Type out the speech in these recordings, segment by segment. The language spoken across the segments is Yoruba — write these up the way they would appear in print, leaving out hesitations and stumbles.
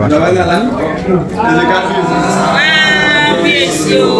ìdọ̀bálẹ̀ alákọ̀ọ́kọ́ ẹ̀jẹ̀ kábíyèsí o.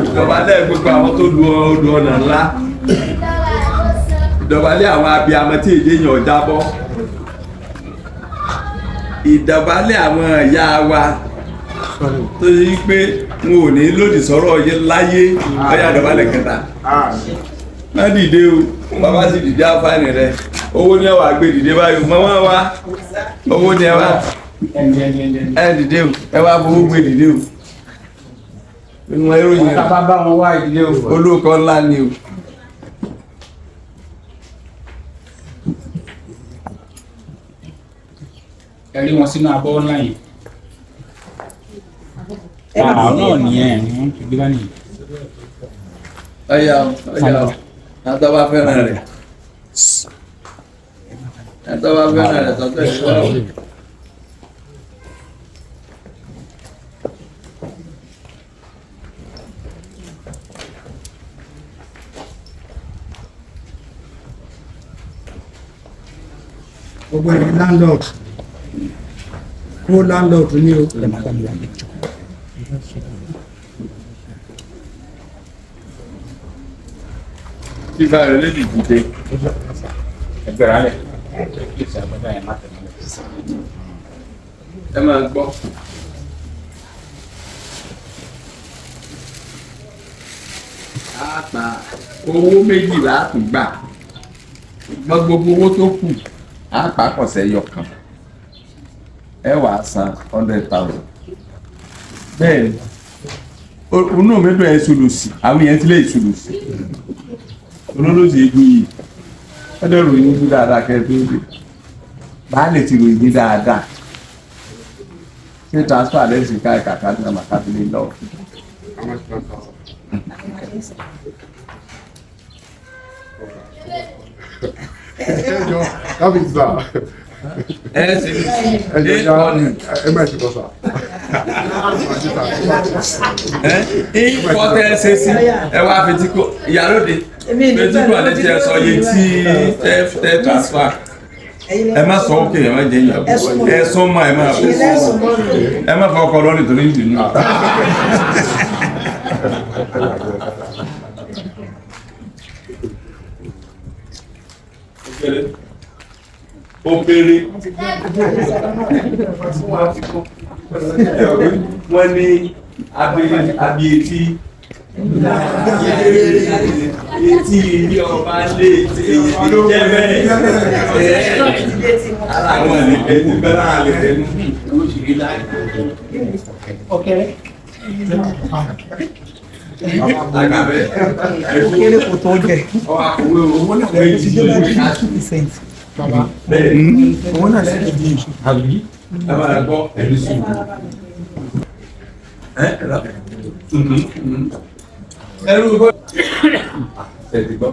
Ìdọ̀bálẹ̀ gbogbo àwọn tó lu odò ọ̀nà ńlá, ìdọ̀bálẹ̀ àwọn abiyamọ tí èdè yàn jábọ́, ìdọ̀bálẹ̀ àwọn ìyá wa tó yí pé wọn ò ní lòdì sọ́rọ̀ yé láyé ọ̀yà ìdọ̀bálẹ̀ kẹta. Má dìde o, bàbá sì dìde àǹfààní rẹ, owó ni ẹ wà gbé dìde báyìí, mọ́mọ́ wa, owó ni ẹ wà, ẹ dìde o, ẹ wá fowó gbé dìde o. Ìwọ̀n ìròyìn rẹ̀ bá wọn wá ìdílé olóòkọ ńlá ni o. Ẹ rí wọn sínú abọ́ ńlá yìí. Àwọn náà nìyẹn wọ́n ti gbé báyìí. Ọ̀yà àtọ́wá fẹ́ràn rẹ̀. Àtọ́wá fẹ́ràn rẹ̀ tọ́tọ́ ìṣòro. Gbogbo ẹ̀yin landlord kó landlord ní o. Tí bá rẹ̀ lédè dìde. Ẹgbẹ̀rún alẹ̀. Ẹ máa gbọ́. Àpà owó méjìlá àtúgbà. Gbogbo owó tó kù. Àpapọ̀sẹ̀ yọkan ẹ wàá san 100,000 bẹ́ẹ̀ inú mi dùn ẹ sùlùsì àwọn èèyàn ti lè sùlùsì olólùsì egun yìí ẹ dẹ̀ ròyìn ojú dáadáa kẹ́ẹ̀tọ́ dé bá lè ti ròyìn dáadáa ṣé transfer lẹ́sìn ká ẹ̀ka káàdì náà màkà fi lè lọ. Kábíyèsí ẹ ṣe é kọ́ni. ẹ má ṣe kọ́ sá. Kọ́ tẹ́ ẹ ṣe sí ẹ wá fetí kó ìyálóde fetí kó àlẹ́ tí ẹ sọ yé tí ẹ transfer ẹ má sọ òkè ẹ má jẹ ìyàwó ẹ sọ ma ẹ má fọ ọkọ lọ́rùn tó ní ìdùnnú. Ó kéré wọ́n ní abiyetí etí ilé ọba lé jẹ́ bẹ́ẹ̀ àwọn ẹ̀lẹ́gbẹ̀ẹ́ bẹ́ẹ̀ àlẹ́gbẹ̀ẹ́ lóṣìí láì. Àgbàbẹ́ Kéré kò tó jẹ. owó náà lè jí Owó náà lẹ́yìn bí ìṣù. àbí ẹ máa gbọ́ ẹ̀rí sùn. Ẹrú gbọ́. Ẹ̀rí gbọ́.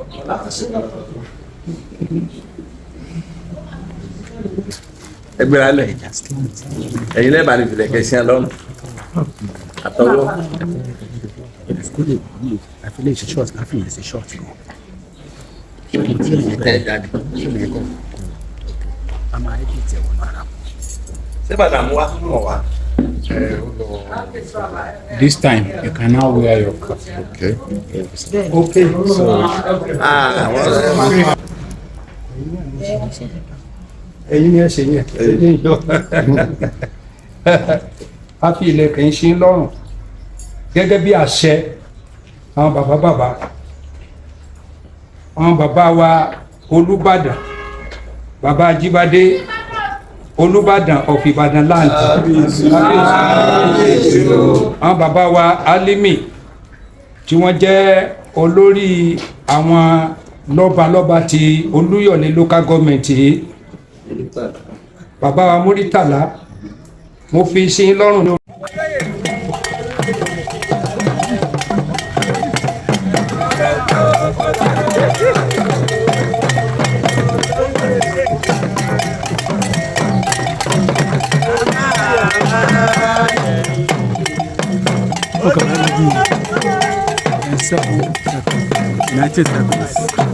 Ẹgbẹ́ alẹ̀ ẹ̀yin lẹ́bàá ní ìfìlẹ̀ kẹ́sí alọ́run àtọwọ́. Àfilẹ̀ ìṣe short, àfilẹ̀ ìṣe short. Tẹ̀ jáde. A máa ń kí ìtẹ̀wọ̀n náà. Ṣé bàtà mú wá mọ̀ wá? This time you can now wear your cap. Okay. Okay. So Ẹ̀yin ni ẹ ṣe yẹn. a fi ìlẹ̀kẹ̀ ń ṣe lọ́rùn gẹ́gẹ́ bí àṣẹ àwọn bàbá wa Olúbàdàn bàbá Ajíbádé Olúbàdàn of Ìbàdàn land àwọn bàbá wa Álímì tí wọ́n jẹ́ olórí àwọn lọ́balọ́ba ti Olúyọ̀lé local government yìí bàbá wa Múrítàlá mo fi sí lọ́rùn ní. United States.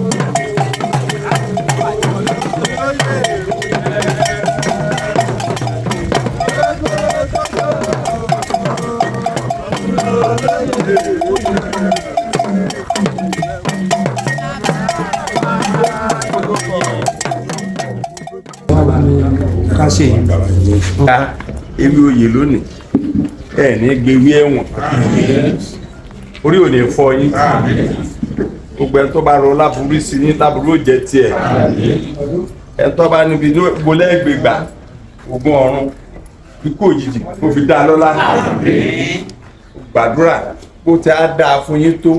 ká ṣe yìí. ewé oyè lónìí ẹ ní gbéwé ẹ̀wọ̀n orí ò ní fọ́ yín gbogbo ẹni tó bá rọ láburú sí ní láburú ó jẹ tiẹ̀ ẹni tó bá níbi gbolẹ́ gbégbà ogún ọ̀run ikú òjijì kò fi dá lọ́lá gbàdúrà bó ti á dáa fún yín tó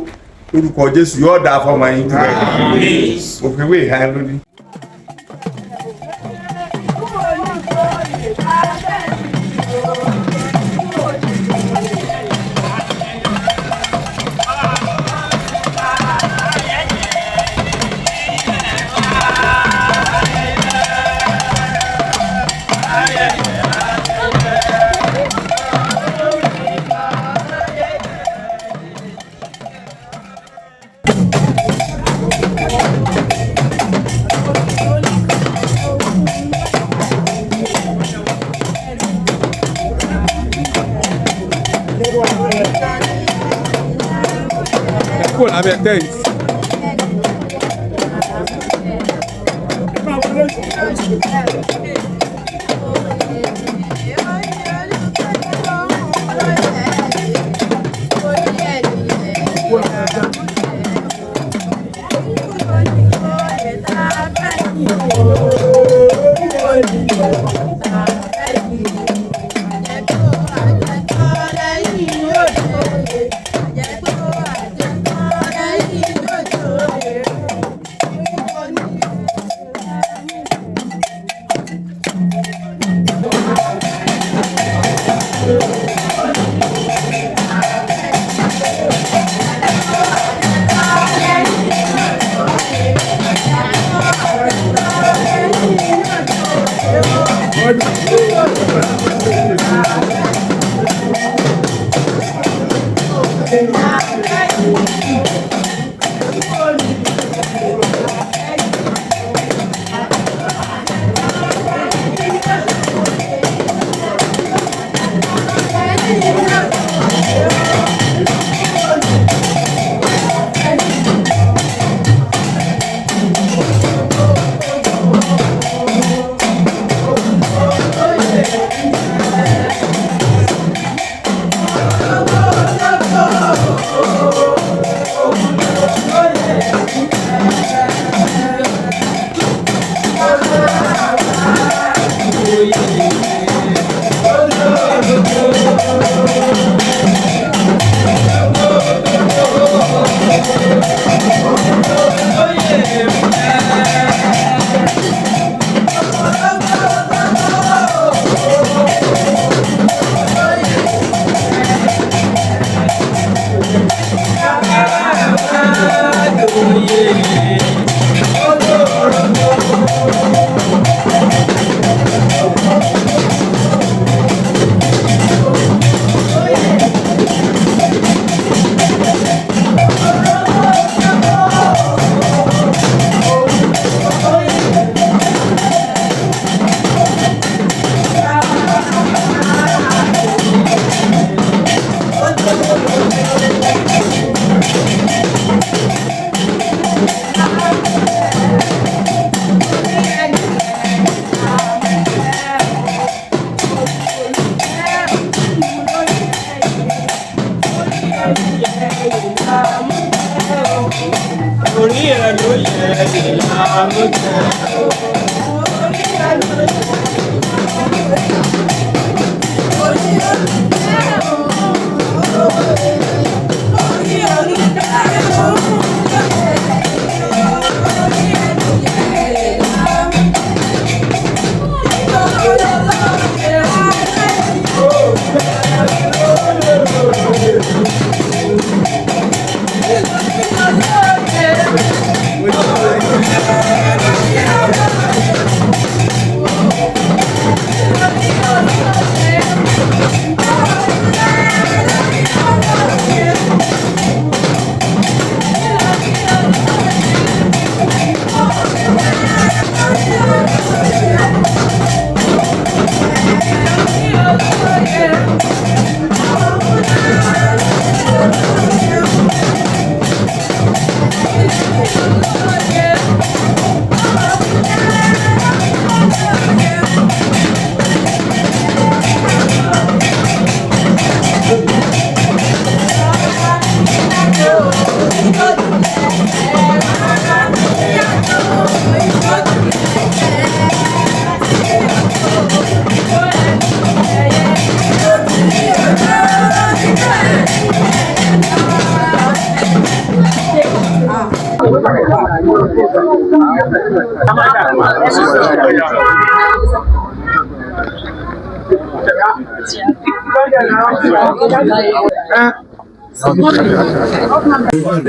lórúkọ Jésù yóò dáa fọmọ yín jù bẹ́ẹ̀ òfin wé ìhà lónìí. Kúrò lábẹ́ tẹ́ǹtì.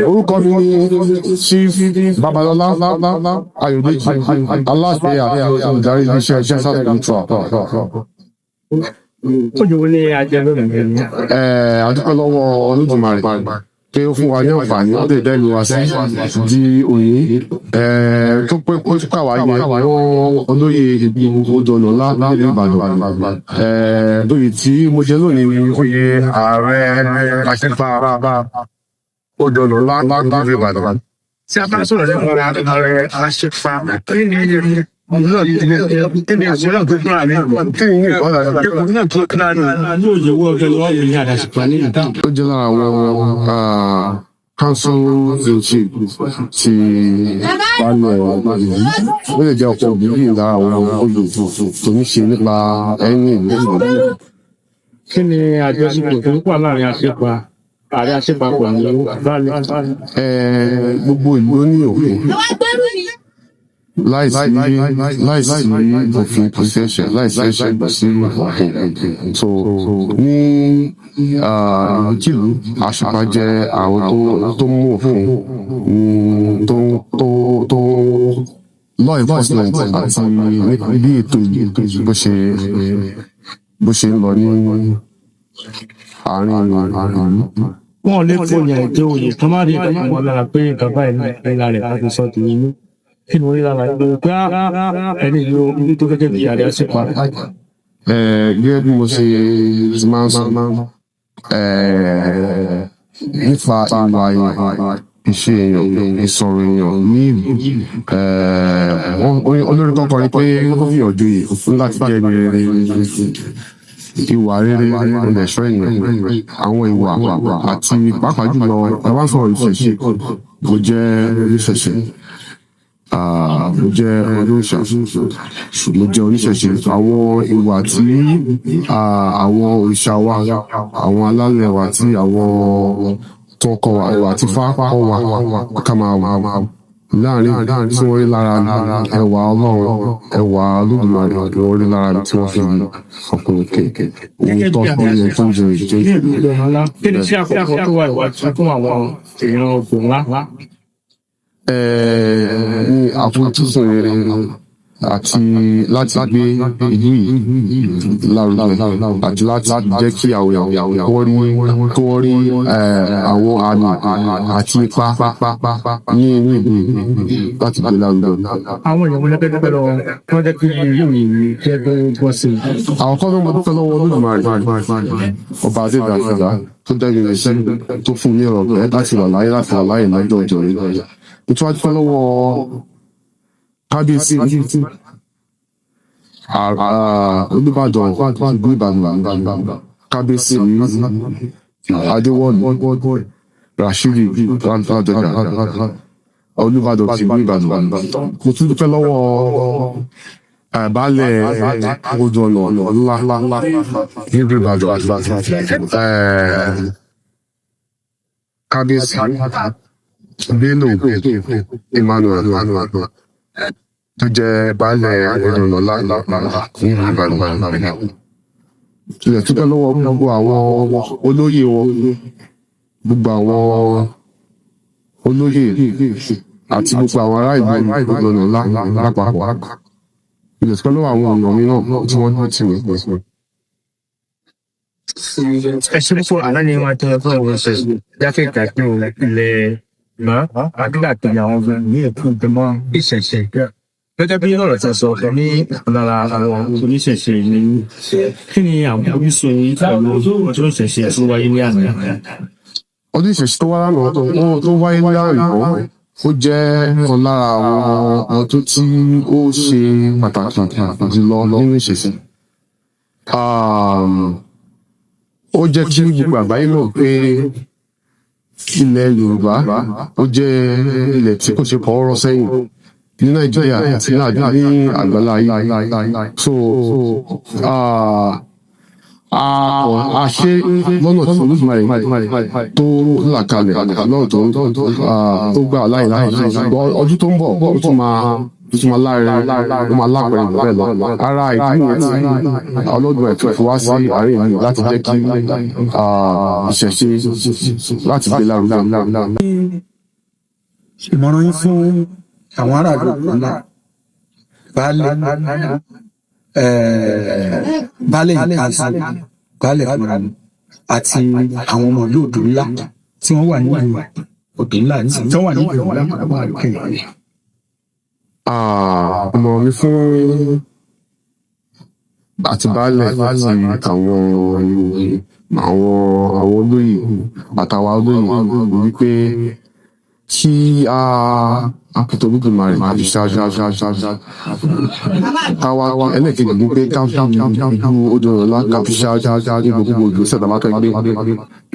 orúkọ mi ni Chief Babalọlá Ayọ̀dèjì aláṣẹ àti olùdarí iléeṣẹ́ Genesis Mutual. Ojú wo ni ajẹ́ lónìí ní? Adúpẹ́ lọ́wọ́ Olódùmarè pé ó fún wa ní àǹfààní ó lè dẹ́nu wa sí di òní tó pé ó tún kàwá yẹ olóyè odòlò ńlá nílùú Ìbàdàn. Lóyè tí mo jẹ lónìí ni oyè ààrẹ àṣẹfà odòlò ńlá nílùú Ìbàdàn. Tí a bá sọ̀rọ̀ nípa ààrẹ àṣẹfà, kí ni àṣírà tó fún àmì kí ni ìkọ́lá ìkọ̀kọ̀ náà tó kíláà ní òye owó ọ̀gẹ́ lọ́wọ́ mi ní àdàṣepọ̀ ní ìdáhùn. ó jẹ́ lára àwọn council in chief ti balẹ̀ ìlú ó lè jẹ́ ọ̀pọ̀ òbí lára àwọn olùdókòwò tó ní ṣe nípa ẹni ìlú. Kí ni àjọṣepọ̀ tó ń wà láàrin àṣepa ààrẹ àṣepa pẹ̀lú balẹ̀? Gbogbo ìlú ó ní òfin láìsí òfin kò sí ẹ̀ṣẹ̀ láìsí ẹ̀ṣẹ̀ kò sí òfin. So ní ìlúkìlú àṣùpá jẹ́ àwọn tó mú òfin tó law enforcement àti bí ètò bó ṣe ń lọ ní àárín ìlú. Wọ́n lè fòyà ètò òye tó má rí ìdánwò lára pé nǹkan báyìí nílá rẹ̀ láti sọ ti inú. Kí ni orí lára ìlú pé ẹni ìlú ilé tó gẹ́gẹ́ bí ààrẹ àṣepa? Gẹ́gẹ́ bí mo ṣe máa ń sọ nípa ìwà ìṣe èèyàn ìsọ̀rọ̀ èèyàn ní ìlú olórí kan kọrin pé ó fi ọjọ́ yìí láti jẹ́ ìwà rere ẹ̀ṣọ́ èèyàn àwọn ìwà àti pàápàá jùlọ ẹ wá ń sọ̀rọ̀ ìṣẹ̀ṣe mo jẹ́ oníṣẹ̀ṣe mo jẹ́ olóòṣà mo jẹ́ oníṣẹ̀ṣe àwọn ìwà tí àwọn òrìṣà wa àwọn alálẹ̀ wa tí àwọn tó kọ́ wa ìwà tí fá kọ́ wa ká máa wà láàrin tí wọ́n rí lára ẹwà Ọlọ́run ẹwà Olódùmarè wọ́n rí lára tí wọ́n fi ọkùnrin kéèké ohun tó kọ́ ní ẹ̀tọ́ ìjọ ìjọ. Kí ni sí àkọ́kọ́ tó wà ìwà fún àwọn èèyàn ọgbọ̀n ńlá? Ní àfojúsùn rere àti láti gbé ìlú yìí lárugẹ àti láti jẹ́ kí àwọn rí àwọn àmì àti ipa ní inú ìlú láti gbé lárugẹ. Àwọn èèyàn wọlé pẹ́ẹ́pẹ́ lọ kí wọ́n jẹ́ kí ìlú yìí jẹ́ tó gbọ́ sí i. Àwọn kan tó mọ dúpẹ́ lọ́wọ́ Olódùmarè ọba àdébà àṣẹdá tó dẹ́nu iṣẹ́ tó fún mi ọ̀rọ̀ bẹ́ẹ̀ láti wà láyé lọ́jọ́ ìjọ rẹ̀. Mo tún wá dúpẹ́ lọ́wọ́ kábíyèsí Olúbàdàn ìlú Ìbàdàn kábíyèsí Adéwọ̀lú Rashidi Ládọjà Olúbàdàn ti ìlú Ìbàdàn. Mo tún dúpẹ́ lọ́wọ́ baálẹ̀ odò ọ̀nà ńlá nílùú Ìbàdàn. Kábíyèsí Bello Emmanuel tó jẹ́ baálẹ̀ odò ọ̀nà ńlá nílùú Ìbàdàn. Ilẹ̀ dúpẹ́ lọ́wọ́ gbogbo àwọn olóyè wọn, gbogbo àwọn olóyè àti gbogbo àwọn ará ìlú odò ọ̀nà ńlá lápapọ̀. Ilẹ̀ dúpẹ́ lọ́wọ́ àwọn ọ̀nà mi náà tí wọ́n ní tì mí. ẹ ṣe púpọ̀ aláàní máa tẹ́lẹ̀ fún àwọn ọ̀sẹ̀ jákèjá pé ilẹ̀ àdúrà tó ní àwọn ọmọ ní ẹ̀kún ìgbìmọ̀ ìṣẹ̀ṣẹ̀ gẹ́gẹ́ bí ọ̀rọ̀ tí a sọ ní lára àwọn oníṣẹ̀ṣe ní kí ni àwọn orísun yìí pẹ̀lú ọjọ́ ìṣẹ̀ṣe tó wáyé ní àná. Ọdún ìṣẹ̀ṣe tó wáyé lánàá tó wáyé ní àná ó jẹ́ ọ̀kan lára àwọn ọdún tí ó ṣe pàtàkì jùlọ nínú ìṣẹ̀ṣe. Ó jẹ́ kí gbogbo àgbáyé mọ̀ pé ilẹ̀ Yorùbá ó jẹ́ ilẹ̀ tí kò ṣe fọwọ́rọ́ sẹ́yìn ní Nàìjíríà àti ní àgbálá ayé. So a ṣe lọ́nà tí Olódùmarè tó là kalẹ̀ lọ́nà tó gbà láì ọdún tó ń bọ̀ ó tún máa lápẹ̀rẹ̀ bẹ́ẹ̀ lọ. Ara ìdí nìyẹn tí Olódùmarè tó fi wá sí àárín ìlú láti jẹ́ kí ìṣẹ̀ṣe láti gbé lárugẹ. Ìmọ̀ràn yín fún àwọn aráàlú ńlá baálẹ̀ àti àwọn ọmọ ìlú odò ńlá tí wọ́n wà nínú odò ńlá tí wọ́n wà nínú odò ńlá àwọn àlùkè. Ìmọ̀ràn mi fún àti baálẹ̀ àti àwọn olóyè àtàwọn olóyè wípé kí àpètò Olódùmarè àti ṣáájú káwá ẹlẹ́ẹ̀kejì ní pé ìlú odò ọ̀nà ká fi ṣáájú ní gbogbo ìgbésẹ̀ tá a bá fẹ́ gbé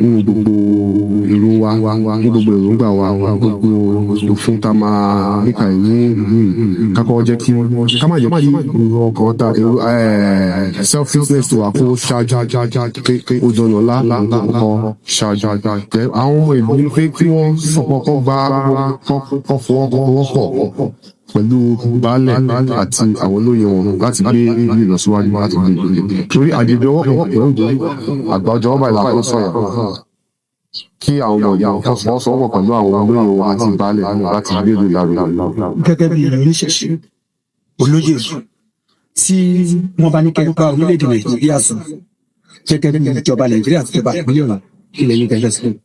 nínú gbogbo ìlú wa ní gbogbo èròǹgbà wa gbogbo òfin tá a máa níka ní ìlú yìí kákọ́ jẹ́ kí ká má jẹ́ kí ìlú ọkọ̀ ta selflessness tó wà kó ṣáájú pé odò ọ̀nà ńlá kọ́ ṣáájú àwọn ọmọ ìlú ní pé kí wọ́n fọwọ́kọ́ gbá kọ́ fọwọ́pọ̀ pẹ̀lú baálẹ̀ àti àwọn olóyè wọn láti gbé ìlú ìlọsíwájú láti gbé ìlú. Torí àdìdì ọwọ́ àgbà ọjọ́ ọba ìlà tó sọ̀yà kí àwọn ọmọ ìyá wọn fọwọ́sowọ́pọ̀ pẹ̀lú àwọn olóyè wọn àti baálẹ̀ láti gbé ìlú ìlàrúgẹ. Gẹ́gẹ́ bí oníṣẹ̀ṣe olóyè tí wọ́n bá ní kẹ́kọ̀ọ́ orílẹ̀-èdè Nàìjíríà sùn gẹ́gẹ́ bí ìjọba Nàìjíríà àti ìjọba ìpínlẹ̀ Ọ̀yọ́ ilẹ̀ yìí gẹ́gẹ́ sílẹ̀.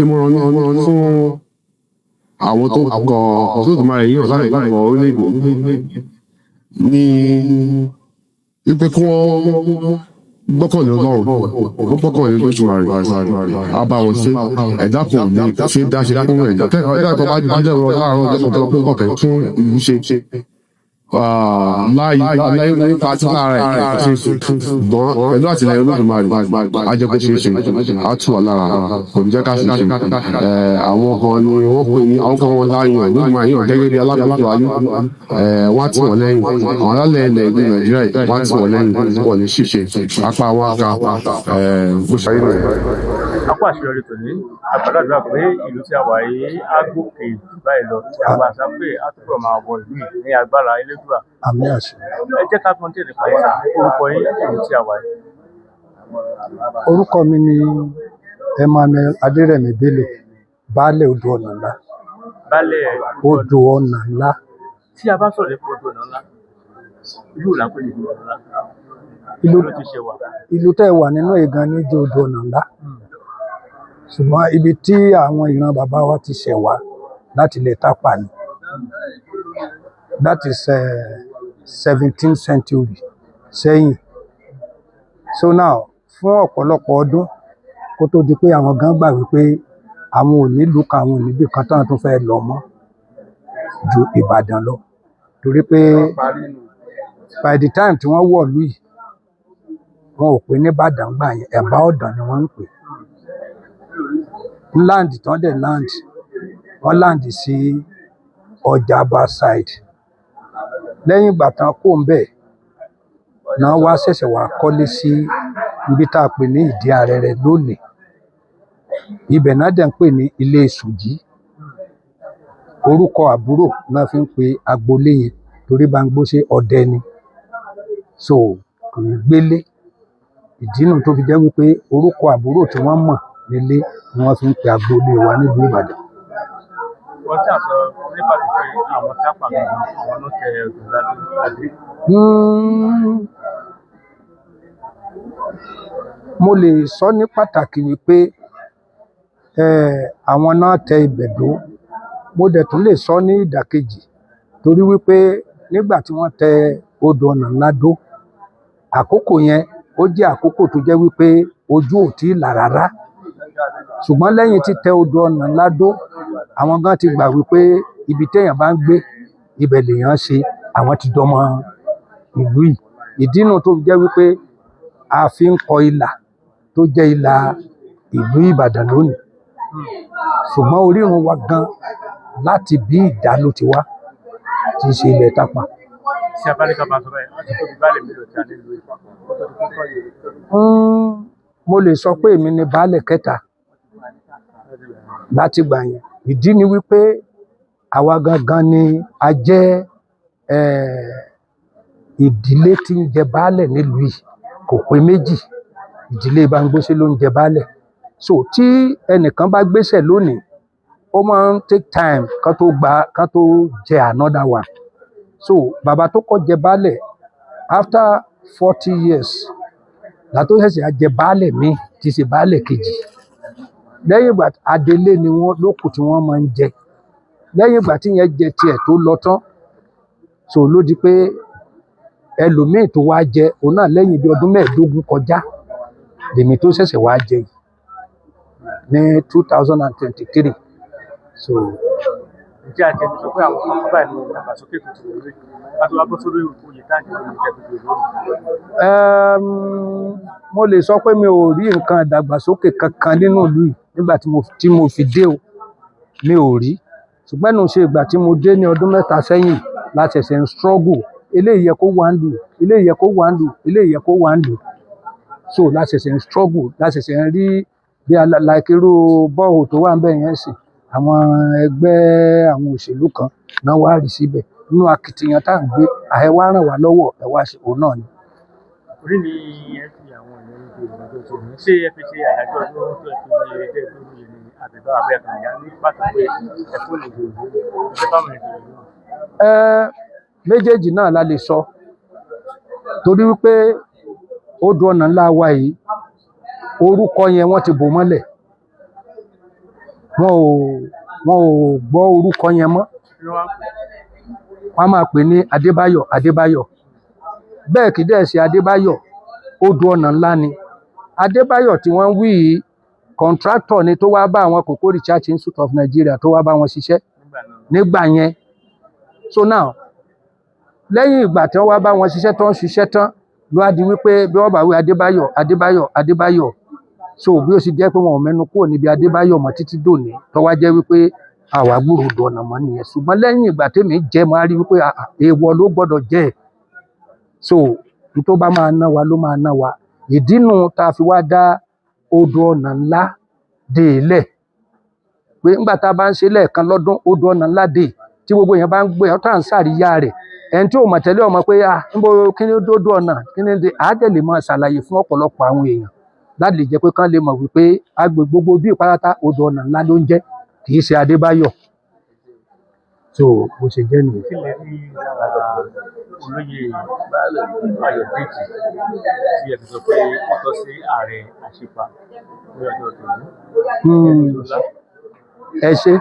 Ìmọ̀ràn fún àwọn tó kọ Olódùmarè yìí ọ̀sán ìgbàgbọ́ orílẹ̀-èdè ní wípé kí wọ́n gbọ́kànlé Ọlọ́run gbọ́kànlé Olódùmarè á bá wọn ṣe ẹ̀dá kan ní ṣe dáṣe fún ẹ̀dá kan bá jẹ́ ọ̀rọ̀ láàárọ̀ ọjọ́ kan tó kọ̀kẹ́ fún ìlú ṣe láyé nípa tí lára ẹ̀ ṣe ṣùgbọ́n pẹ̀lú àtìlẹyìn Olódùmarè ajẹ́kọ́ ṣe ṣe á tù wá lára kò ní jẹ́ ká ṣe ṣe àwọn kan ni wọ́n pè ní àwọn kan wọn láàyàn Olódùmarè yàn gẹ́gẹ́ bí alákòóso ayé wọ́n á tì wọ́n lẹ́yìn àwọn alálẹ̀ ilẹ̀ ìlú Nàìjíríà wọ́n á tì wọ́n lẹ́yìn wọ́n ní ṣíṣe apá wọn ká bó ṣe rí rẹ̀. Akó àṣeyọrí tòní àgbàdàdúrà pé ìlú tí a wà yìí á gòkè báyìí lọ tí a bá sá pé a túbọ̀ máa wọ ìlú yìí ní agbára Elédùà. Àmín àṣẹ. Ẹ jẹ́ ká tún dé nípa ìsà orúkọ yín ìlú tí a wà yìí. Orúkọ mi ni Emmanuel Adérẹ̀mí Bello baálẹ̀ odò ọ̀nà ńlá. Baálẹ̀ odò ọ̀nà ńlá. Tí a bá sọ̀rọ̀ nípa odò ọ̀nà ńlá ìlú là ń pè ní odò ọ̀nà ńlá. Ìlú ló ti ṣe wà. Ìlú tẹ́ wà nínú ìgan ní jẹ́ odò ọ̀nà ńlá. Ṣùgbọ́n ibi tí àwọn ìran bàbá wa ti ṣẹ̀ wá láti ilẹ̀ Tápà ni. That is 17th century sẹ́yìn. So now fún ọ̀pọ̀lọpọ̀ ọdún kó tó di pé àwọn gan gbà wípé àwọn ò nílùú kan àwọn ò níbì kan tán tó fẹ́ lọ mọ́ ju Ìbàdàn lọ. Torí pé by the time tí wọ́n wọ̀lú yìí wọn ò pè ní Ìbàdàn gbà yẹn Ẹ̀bá Ọ̀dàn ni wọ́n ń pè. land tán dẹ̀ wọ́n land sí Ọjà'ba side. Lẹ́yìn ìgbà tán kó ń bẹ̀ náà wá ṣẹ̀ṣẹ̀ wá kọ́lé sí ibi tá a pè ní Ìdí Arẹrẹ lónìí. Ibẹ̀ náà dẹ̀ ń pè ní Ilé Sùjí. Orúkọ àbúrò náà fi ń pe agboolé yẹn torí Bámgbóṣé ọdẹ ni. So kò ní gbélé. Ìdí nu tó fi jẹ́ wípé orúkọ àbúrò tí wọ́n mọ̀ nílé ni wọ́n fi ń pe agboolé wa nílùú Ìbàdàn. Wọ́n tí a sọ nípa ti pé àwọn tápà àwọn ló tẹ Odùnládé àbí. Mo lè sọ ní pàtàkì wípé àwọn náà tẹ ibẹ̀ dó. Mo dẹ̀ tún lè sọ ní ìdàkejì torí wípé nígbà tí wọ́n tẹ odò ọ̀nà ńlá dó, àkókò yẹn ó jẹ́ àkókò tó jẹ́ wípé ojú ò tí ì là rárá. Ṣùgbọ́n lẹ́yìn títẹ odò ọ̀nà ńlá dó, àwọn gan ti gbà wípé ibi téèyàn bá ń gbé ibẹ̀ lèèyàn ṣe, àwọn ti dọmọ ìlú yìí. Ìdí nu tó fi jẹ́ wípé a fi ń kọ ilà tó jẹ́ ilà ìlú Ìbàdàn lónìí. Ṣùgbọ́n orírun wa gan láti bí Ìdá ló ti wá, tí í ṣe ilẹ̀ Tápà. Tí a bá ní ká máa sọ bẹ́ẹ̀, wọ́n ti tóbi baálẹ̀ mélòó tí a nílùú Ìbàdàn kó tó di púpọ̀ yìí. Mo lè sọ pé èmi ni baálẹ̀ kẹta láti gbà yẹn. Ìdí ni wípé àwa gangan ni a jẹ́ ìdílé tí ń jẹ baálẹ̀ nílùú yìí. Kò pé méjì, ìdílé Bámgbóṣé ló ń jẹ baálẹ̀. So tí ẹnìkan bá gbéṣẹ̀ lónìí, ó máa ń take time kán tó jẹ another one. So bàbá tó kọ́ jẹ baálẹ̀ after 40 years látó ṣẹ̀ṣẹ̀ á jẹ baálẹ̀ míì tí í ṣe baálẹ̀ kejì. Lẹ́yìn ìgbà adelé ni wọ́n lókù tí wọ́n máa ń jẹ. Lẹ́yìn ìgbà tí yẹn jẹ tiẹ̀ tó lọ tán, so ló di pé ẹlòmíì tó wá jẹ òun náà lẹ́yìn bí ọdún 15 kọjá lèmi tó ṣẹ̀ṣẹ̀ wá jẹ yìí ní 2023. So Ǹjẹ́ àti ẹni sọ pé àwọn ọmọ báyìí ní ìdàgbàsókè tuntun lórí ká tó wá bọ́ sórí oyè táàkì lórí ìjẹ́bùdó lónìí? mo lè sọ pé mi ò rí nǹkan ìdàgbàsókè kankan nínú ìlú yìí nígbà tí mo fi dé o, mi ò rí. Ṣùgbọ́n ẹnu ṣe ìgbà tí mo dé ní ọdún 3 sẹ́yìn láti ṣẹ̀ṣẹ̀ ń struggle, eléyìí yẹ kó wà ń lù, eléyìí yẹ kó wà ń lù, eléyìí yẹ kó wà ń lù. So láti ṣẹ̀ṣẹ̀ ń struggle, láti ṣẹ̀ṣẹ̀ ń rí bí like irú bọ́ọ̀hù tó wà ń bẹ̀ yẹn sì, àwọn ẹgbẹ́ àwọn òṣèlú kan náà wá rí síbẹ̀. Nínú akitiyan tá à ń gbé, ẹ wá ràn wá lọ́wọ́, ẹ wá ṣe òun náà ni. Orí ni ẹ fi àwọn èèyàn ní ìgbà tó ṣe ní. Ṣé ẹ fi ṣe àyájọ́ ọdún tó ẹ fi ẹgbẹ́ tó ní ìlú àbẹ̀bá abẹ́ẹ̀kan ìyá ní pàtó pé ẹ fún ìlú ìlú ẹ bá wọn ìlú ìlú? Méjèèjì náà la lè sọ torí wípé odò ọ̀nà ńlá wa yìí orúkọ yẹn wọ́n ti bò mọ́lẹ̀. Wọn ò gbọ́ orúkọ yẹn mọ́. Wọ́n á máa pè ní Adébáyọ̀ Adébáyọ̀. Bẹ́ẹ̀ kì í dẹ̀ ṣe Adébáyọ̀, odò ọ̀nà ńlá ni. Adébáyọ̀ tí wọ́n wí yìí contractor ni tó wá bá àwọn Cocoa Research Institute of Nigeria tó wá bá wọn ṣiṣẹ́ nígbà yẹn. So now lẹ́yìn ìgbà tí wọ́n wá bá wọn ṣiṣẹ́ tán ló wá di wípé bí wọ́n bá wí Adébáyọ̀ Adébáyọ̀ Adébáyọ̀. So bí ó sì jẹ́ pé wọn ò mẹ́nu kúrò níbi Adébáyọ̀ mọ́ títí dòní tó wá jẹ́ wípé àwa gbúrò odò ọ̀nà mọ́ nìyẹn. Ṣùgbọ́n lẹ́yìn ìgbà tèmi jẹ́ máa rí wípé èèwọ̀ ló gbọ́dọ̀ jẹ́. So tó bá máa ná wa ló máa ná wa. Ìdí nu tá a fi wá dá odò ọ̀nà ńlá dé ilẹ̀ pé nígbà tá a bá ń ṣe lẹ́ẹ̀kan lọ́dún odò ọ̀nà ńlá dé tí gbogbo yẹn bá ń gbé ọ̀tá ń sàríyá rẹ̀. Ẹni tí ò mọ̀ tẹ́lẹ̀ ọmọ pé níbo kí ni odò ọ̀nà kí ni dé àádẹ́ lè máa ṣàlàyé fún ọ̀pọ̀lọpọ̀ àwọn èèyàn láti lè jẹ́ pé kán lè mọ̀ wípé agbègbè gbogbo bí ìpárátá odò ọ̀nà ńlá ló ń jẹ́, kì í ṣe Adébáyọ̀. So bó ṣe jẹ́ nìyẹn. Kí lè rí olóyè Ayọ̀dèjì tí ẹ fi sọ pé ó tọ́ sí ààrẹ àṣìpa ní ọjọ́ tòní? Ẹ ṣe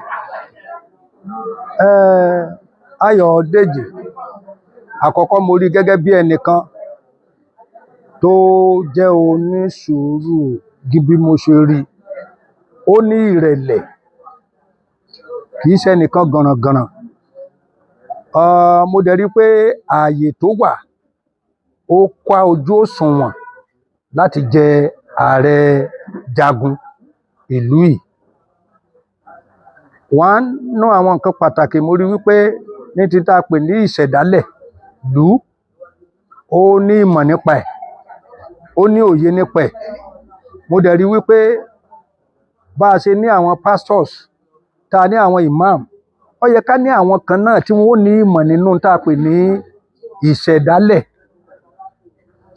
Ayọ̀dèjì àkọ́kọ́ mo rí gẹ́gẹ́ bí ẹnìkan tó jẹ́ onísùúrù bí mo ṣe rí. Ó ní ìrẹ̀lẹ̀, kì í ṣe ẹnìkan gànràngànràn. Mo dẹ̀ rí pé ààyè tó wà ó ká ojú òṣùwọ̀n láti jẹ ààrẹ jagun ìlú yìí. wọ́n ná àwọn nǹkan pàtàkì mo rí wípé ní ti tá a pè ní ìṣẹ̀dálẹ̀ lù ú ó ní ìmọ̀ nípa ẹ̀ ó ní òye nípa ẹ̀ mo dẹ̀ rí wípé bá a ṣe ní àwọn pastors tá a ní àwọn imam ó yẹ ká ní àwọn kan náà tí wọ́n ó ní ìmọ̀ nínú tá a pè ní ìṣẹ̀dálẹ̀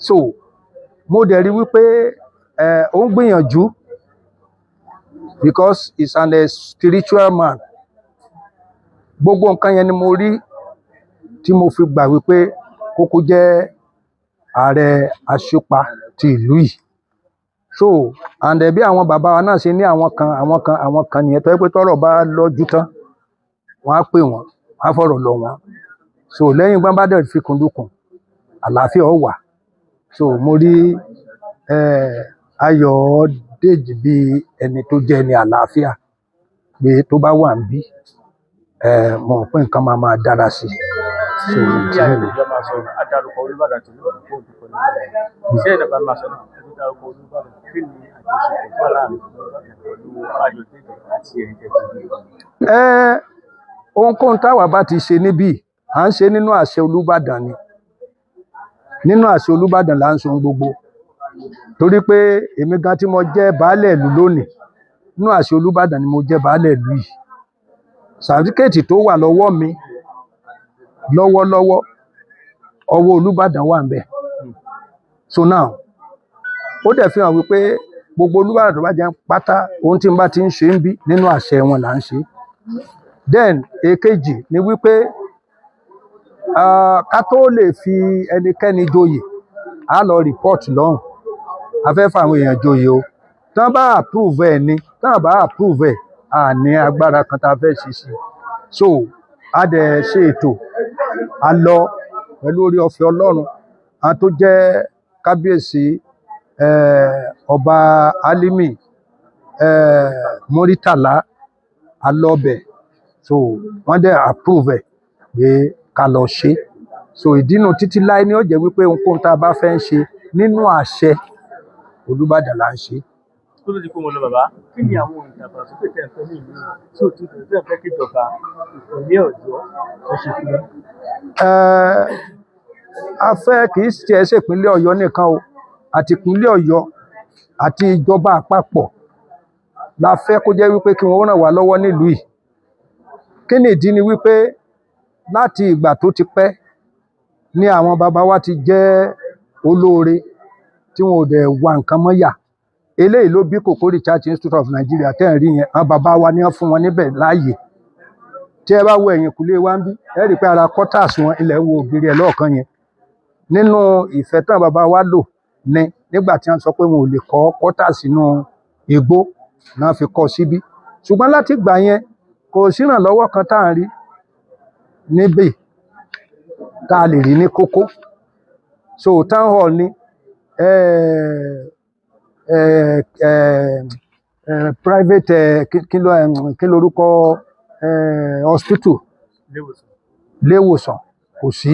so mo dẹ̀ rí wípé ó ń gbìyànjú because he's an spiritual man gbogbo nǹkan yẹn ni mo rí tí mo fi gbà wípé kókó jẹ́ ààrẹ aṣípa ti ìlú yìí so and bí àwọn bàbá wa náà ṣe ní àwọn kan nìyẹn tó yẹ pé tọ́rọ̀ bá lọ́jú tán wọ́n á pè wọ́n á fọ̀rọ̀ lọ wọ́n so lẹ́yìn gbọ́n bá dẹ̀ fi kùndùkùn àlàáfíà ó wà so mo rí Ayọ̀dèjì bí ẹni tó jẹ́ ẹni àlàáfíà pé tó bá wà níbí mo rò pé nǹkan máa dára sí i so Bí àlejò máa sọ adarúkọ Olúbàdàn tó ní ọ̀dọ̀ fún òdùkọ́ ní iṣẹ́ ìdàgbà máa sọ náà ẹni dárúkọ Olúbàdàn kí ni àjọṣepọ̀ tó wà láàrin pẹ̀lú Ayọ̀dèjì àti ẹ̀yìn tẹ̀sán. Ohunkóhun táwa bá ti ṣe níbí à ń ṣe nínú àṣẹ Olúbàdàn ni nínú àṣẹ Olúbàdàn là ń sọ gbogbo torí pé èmi gan tí mo jẹ́ baálẹ̀ ìlú lónìí nínú àṣẹ Olúbàdàn ni mo jẹ́ baálẹ̀ ìlú yìí sàtífíkẹ́ẹ̀tì tó wà lọ́wọ́ mi lọ́wọ́lọ́wọ́ ọwọ́ Olúbàdàn wà ń bẹ̀ so now ó dẹ̀ fi hàn wípé gbogbo Olúbàdàn tó bá jẹ́ pátá ohun tí n bá ti ń ṣe ń bí nínú àṣẹ wọn là ń ṣe then èkejì ni wípé ká tó lè fi ẹnikẹ́ni joyè á lọ rìpọ́ọ̀tì lọ́hùn a fẹ́ fà àwọn èèyàn joyè o tán bá approve ẹ̀ ni tán bá approve ẹ̀ à ní agbára kan tá a fẹ́ ṣe sí so a dẹ̀ ṣe ètò a lọ pẹ̀lú orí ọ̀fẹ́ Ọlọ́run àwọn tó jẹ́ kábíyèsí ọba Álímì Muritàlá a lọ bẹ̀ so wọ́n dẹ̀ approve ẹ̀ pé ká lọ ṣe so ìdínú títí láé ní ó jẹ́ wípé ohunkóhun tá a bá fẹ́ ń ṣe nínú àṣẹ Olúbàdàn là ń ṣe. Tó ló di pé mo lọ bàbá kí ni àwọn ìdàgbàsókè tẹ̀ ń fẹ́ ní ìlú tí ò tún tẹ̀ ń fẹ́ kíjọba ìpínlẹ̀ Ọ̀yọ́ ẹ ṣe fún mi. A fẹ́ kì í tiẹ̀ ṣe ìpínlẹ̀ Ọ̀yọ́ nìkan o àti ìpínlẹ̀ Ọ̀yọ́ àti ìjọba àpapọ̀ la fẹ́ kó jẹ́ wípé kí wọ́n ràn wá lọ́wọ́ nílùú yìí kí ni ìdí ni wípé láti ìgbà tó ti pẹ́ ni àwọn bàbá wa ti jẹ́ olóore tí wọn ò dẹ̀ wá nǹkan mọ́ yà eléyìí ló bí Kòkó Research Institute of Nigeria tẹ́ ń rí yẹn àwọn bàbá wa ni wọ́n fún wọn níbẹ̀ láàyè tí ẹ bá wo ẹ̀yìn kùlé wa ń bí ẹ rí i pé ara quarters wọn ilẹ̀ wo ògiri ẹ̀ lọ́ọ̀kan yẹn nínú ìfẹ́ tán bàbá wa lò ní nígbà tí wọ́n sọ pé wọn ò lè kọ́ quarters sínú igbó náà fi kọ́ síbí ṣùgbọ́n láti gbà yẹn kò sírànlọ́wọ́ kan tá à ń rí níbí tá a lè rí ní kókó so town hall ni private kí lorúkọ hospital léwòsàn kò sí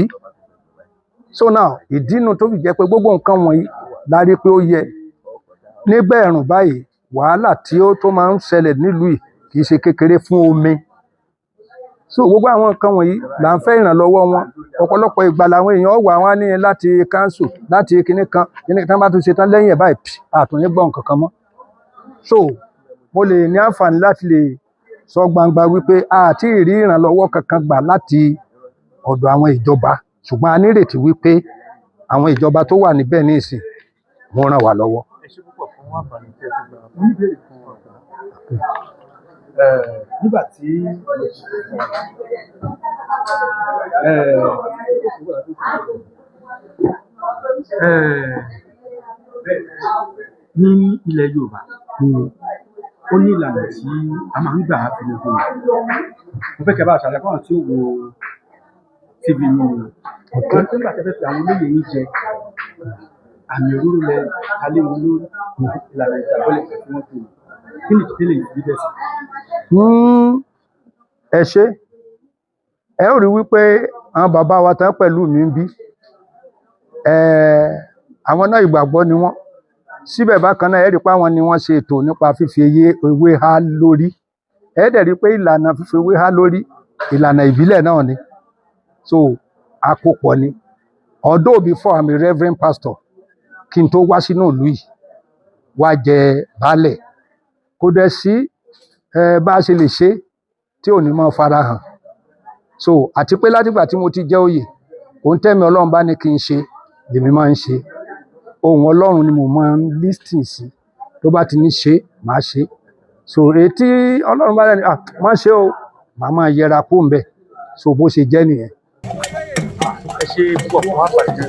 so now ìdínú tó fi jẹ́ pé gbogbo nǹkan wọ̀nyí la rí pé ó yẹ nígbà ẹ̀rùn báyìí wàhálà tí ó tó máa ń ṣẹlẹ̀ nílùú yìí kì í ṣe kékeré fún omi so gbogbo àwọn nǹkan wọ̀nyí là ń fẹ́ ìrànlọ́wọ́ wọn ọ̀pọ̀lọpọ̀ ìgbà làwọn èèyàn wà wá ní láti council láti kinní kan bá tún ṣe tán lẹ́yìn ẹ̀ báyìí àtúnyẹ gbọ́ nǹkan kan mọ́ so mo lè ní àǹfààní láti lè sọ gbangba wípé a ti rí ìrànlọ́wọ́ kankan gbà láti ọ̀dọ̀ àwọn ìjọba ṣùgbọ́n a nírètí wípé àwọn ìjọba tó wà níbẹ̀ ní ìsìn wọ́n ràn wá lọ́wọ́. Ẹ ṣé púpọ̀ fún àǹfààní tẹ́ fi gbà fún ìbéèrè fún ọ̀gá. Nígbà tí ní ilẹ̀ Yorùbá ó ní ìlànà tí a máa ń gbà fi lójú rẹ̀ mo fẹ́ kẹ́ bá aṣàlẹ̀ fáwọn tí ó wo tv nù wọ́n tó ń gbà tẹ́fẹ́ fi àwọn olóyè yìí jẹ àmì òróró lẹ alẹ́ wọn lórí ìlànà ìgbàgbọ́lẹ̀ tí wọ́n tó kí ni ìdílé yìí bẹ́ẹ̀ sí. Ẹ ṣé ẹ ó rí wípé àwọn bàbá wa tán pẹ̀lú mi ń bí àwọn náà ìgbàgbọ́ ni wọ́n síbẹ̀ bákan náà ẹ rí pé àwọn ni wọ́n ṣe ètò nípa fífi ewé há lórí ẹ dẹ̀ rí pé ìlànà fífewé há lórí ìlànà ìbílẹ̀ náà ni so àkópọ̀ ni although before I'm a reverend pastor kí n tó wá sínú ìlú yìí wá jẹ baálẹ̀ kò dẹ̀ sí bá a ṣe lè ṣe tí ò ní mọ́ farahàn so àti pé látìgbà tí mo ti jẹ́ oyè òun tẹ́mi ọlọ́run bá ní kí n ṣe lèmi máa ń ṣe ohun ọlọ́run ni mo máa ń listen sí tó bá ti ní ṣe màá ṣe so ètí ọlọ́run bá lẹ́nu má ṣe o màá máa yẹra kó ń bẹ̀ so bó ṣe jẹ́ nìyẹn. ẹ ṣe púpọ̀ fún àpàdé.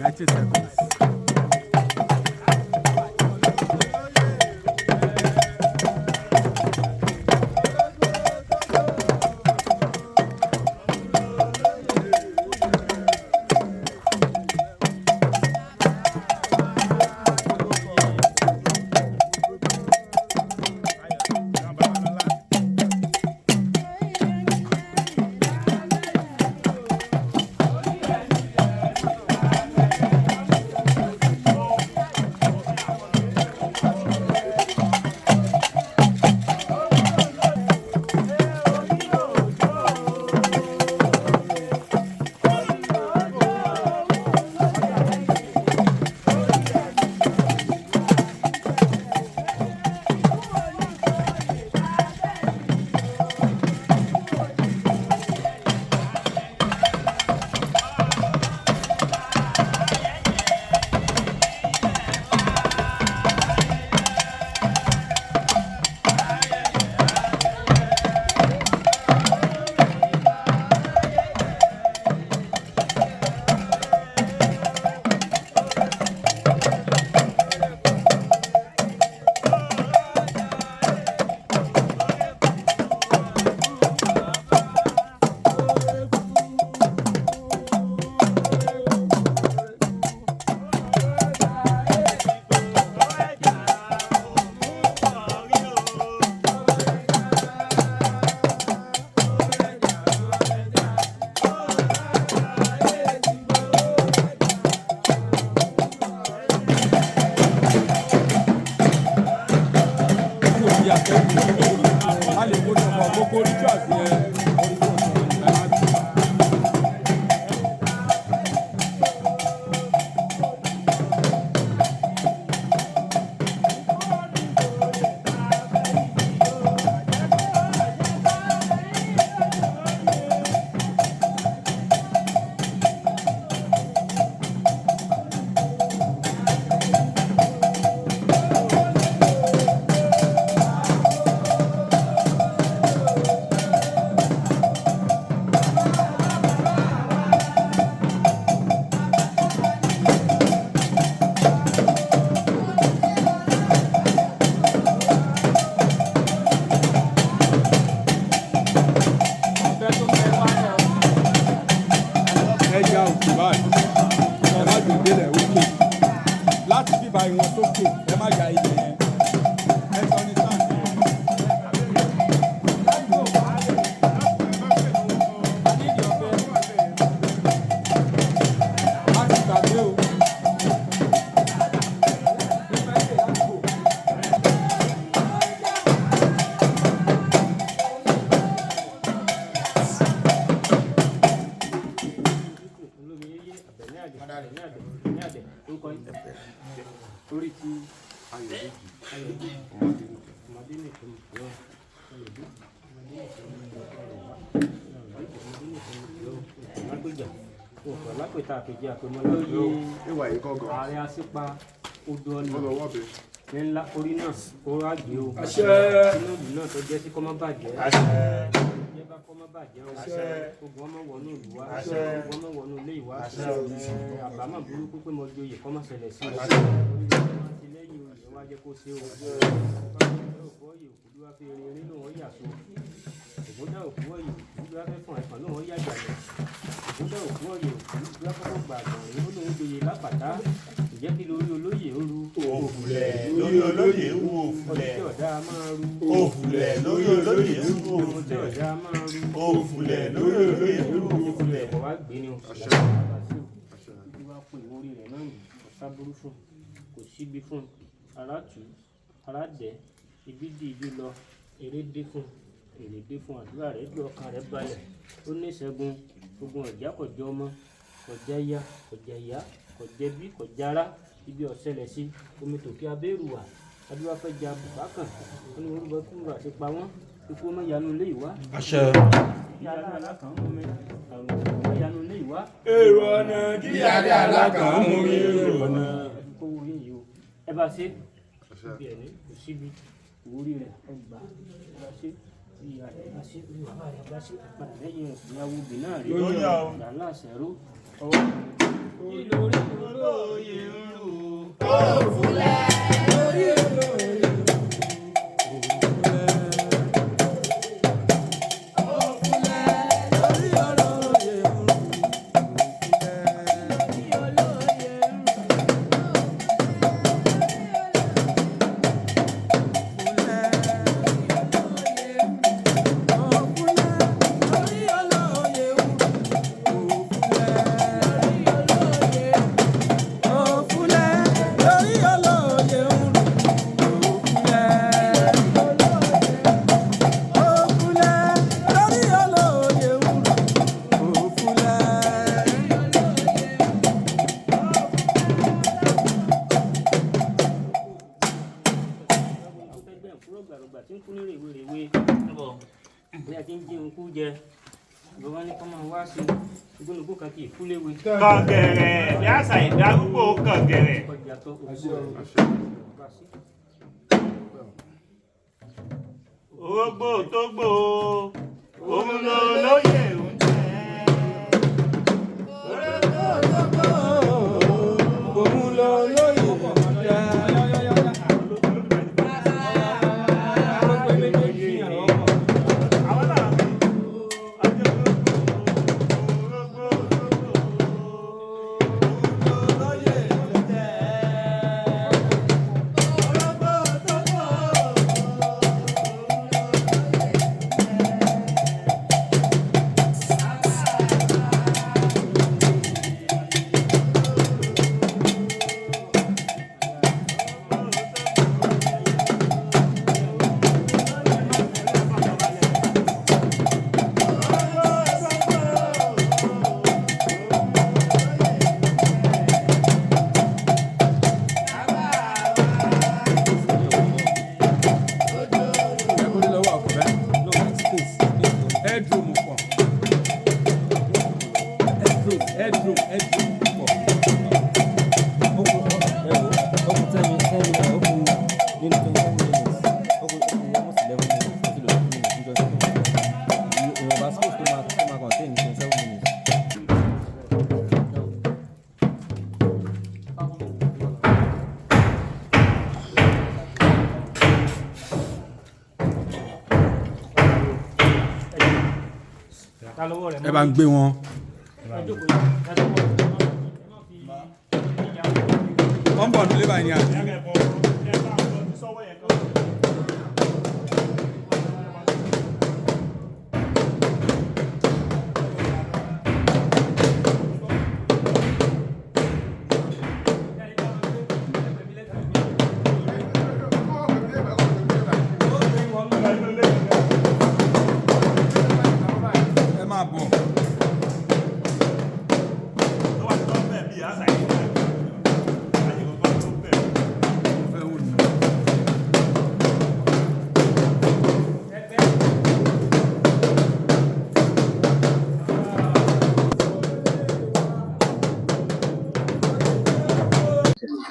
United Seconds. ààrẹ àṣìpa odò ọ̀nà ní ńlá orí náà ó rágbé o inú ìlú náà tó jẹ́ sí kọ́mọ́ bàjẹ́ jẹ́ bá kọ́mọ́ bàjẹ́ o ogun ọmọ wọnú ìlú wa ogun ọmọ wọnú ilé ìwà àbámọ̀ burúkú pé mo joyè kọ́mọ́ ṣẹlẹ̀ sí o. wá jẹ́ kó ṣe o òkú ọ̀yẹ̀ òkú ló wá fi rin erin lóun ọ̀yà so ògùn dá òkú ọ̀yẹ̀ òkú ló wá fẹ́ fún ẹ̀fọn lóun ọ̀yà jàlẹ̀ ògùn dá òkú ọ̀yẹ̀ òkú ló wá kọ́kọ́ gbà àgbọ̀nrín ó lóun gbé lápàtà ìjẹ́ kí lórí olóyè ó ru òfùlẹ̀ lórí olóyè ń wo òfùlẹ̀ ọtí ọ̀dà máa ru òfùlẹ̀ lórí olóyè ń wo ọtí òfùlẹ̀ ọ̀dà máa ru òfùlẹ̀ lórí olóyè ń wo òfùlẹ̀ òfùlẹ̀. kọ̀ wá gbé ni o títí wá pé ìwúrí rẹ̀ náà nì kò sábúrú fún kò síbi fún ara tù ara dẹ̀ ibi dì ibi lọ eré dé fún èrè dé fún àdúrà rẹ̀ gbé ọkàn rẹ̀ balẹ̀ ó ní ìṣẹ́gun ogun ọ̀já kọjá ọmọ kọjá ya kọjá ìyá kọjá bí kọjá ara ibi ọ̀sẹ̀lẹ̀ sí omi tòkí abẹ́rù wà adúlá fẹ́ ja bùbákan ó ní orúkọ kúrò àti pa wọ́n ikú ọmọ yanu ilé ìwá. àṣẹ. yàrá alákan mú mi àrùn ọmọ yanu ilé ìwá. èrò ọ̀nà kí adé alákan mú mi èrò ọ̀nà. owó yín yìí o ẹ bá ṣe ibi ẹni kò síbi ìwúrí rẹ ọgbà ẹ bá ṣe ìyá rẹ bá ṣe ìwà rẹ bá ṣe padà lẹ́yìn ìyàwó obì náà rí yàrá àṣẹrú ọwọ́ ìlórí olóyè ń rò ó fúnlẹ̀ lórí olóyè. kọ̀gẹ̀rẹ̀ bí àṣà ìdarúgbó kọ̀gẹ̀rẹ̀. orógbó tó gbó òun ló lóye ń jẹ́. orógbó tó gbó òun ló lóye ń jẹ́. ẹ bá ń gbé wọn. wọ́n bọ̀ nílé báyìí àti.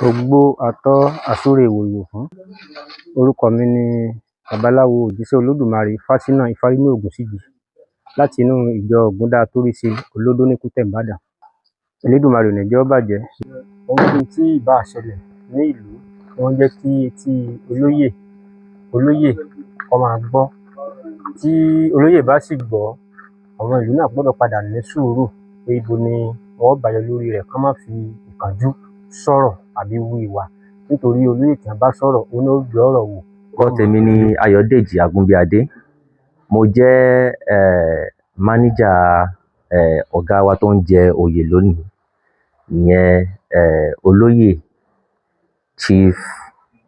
Ògbó àtọ́ àsúre ìwòyò fún. Orúkọ mi ni Babaláwo Òjíṣẹ́ Olódùmarè Fáṣínà Ifárínú Ògúnṣìjì láti inú ìjọ Ògúndátóríṣe Olódó ní Kútẹ̀ Ìbàdàn. Elédùmarè ò ní jẹ́ ó bàjẹ́. Ohunkóhun tí ìbá ṣẹlẹ̀ ní ìlú wọ́n jẹ́ kí etí olóyè kó máa gbọ́. Tí olóyè bá sì gbọ́, àwọn ìlú náà gbọ́dọ̀ padà ní sùúrù pé ibo ni wọ́n bá yọ lórí rẹ̀, kán má fi ìkánjú sọ̀rọ̀ àbí wu ìwà, nítorí olóyè tí wọ́n bá sọ̀rọ̀ ó ní ó gbé ọ̀rọ̀ wò. Orúkọ tèmi ni Ayọ̀dèjì Àgúnbíadé. Mo jẹ́ máníjà ọ̀gá wa tó ń jẹ oyè lónìí, ìyẹn olóyè Chief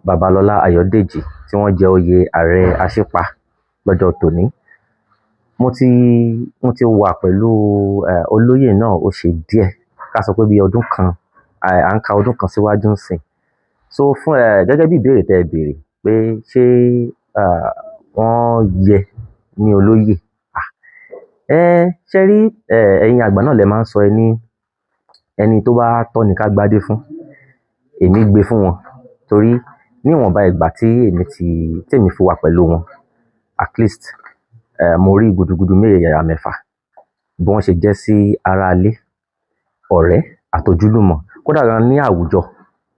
Babalọlá Ayọ̀dèjì tí wọ́n jẹ oyè ààrẹ Aṣípa lọ́jọ́ tòní. Mo ti wà pẹ̀lú olóyè náà ó ṣe díẹ̀, ká sọ pé bí ọdún kan, à ń ka ọdún kan síwájú ńsìn. So fún gẹ́gẹ́ bí ìbéèrè tẹ́ ẹ béèrè pé ṣé wọ́n yẹ ní olóyè. Ṣé rí ẹ̀yin àgbà náà lẹ máa ń sọ ẹni tó bá tọ́ ni ká gbádé fún. Èmi gbé fún wọn torí níwọ̀nba ìgbà tí èmi fi wà pẹ̀lú wọn, at least mo rí gudugudu méjèèjì mẹ́fà bí wọ́n ṣe jẹ́ sí aráalé, ọ̀rẹ́ àtojúlùmọ̀, kódà gan ní àwùjọ.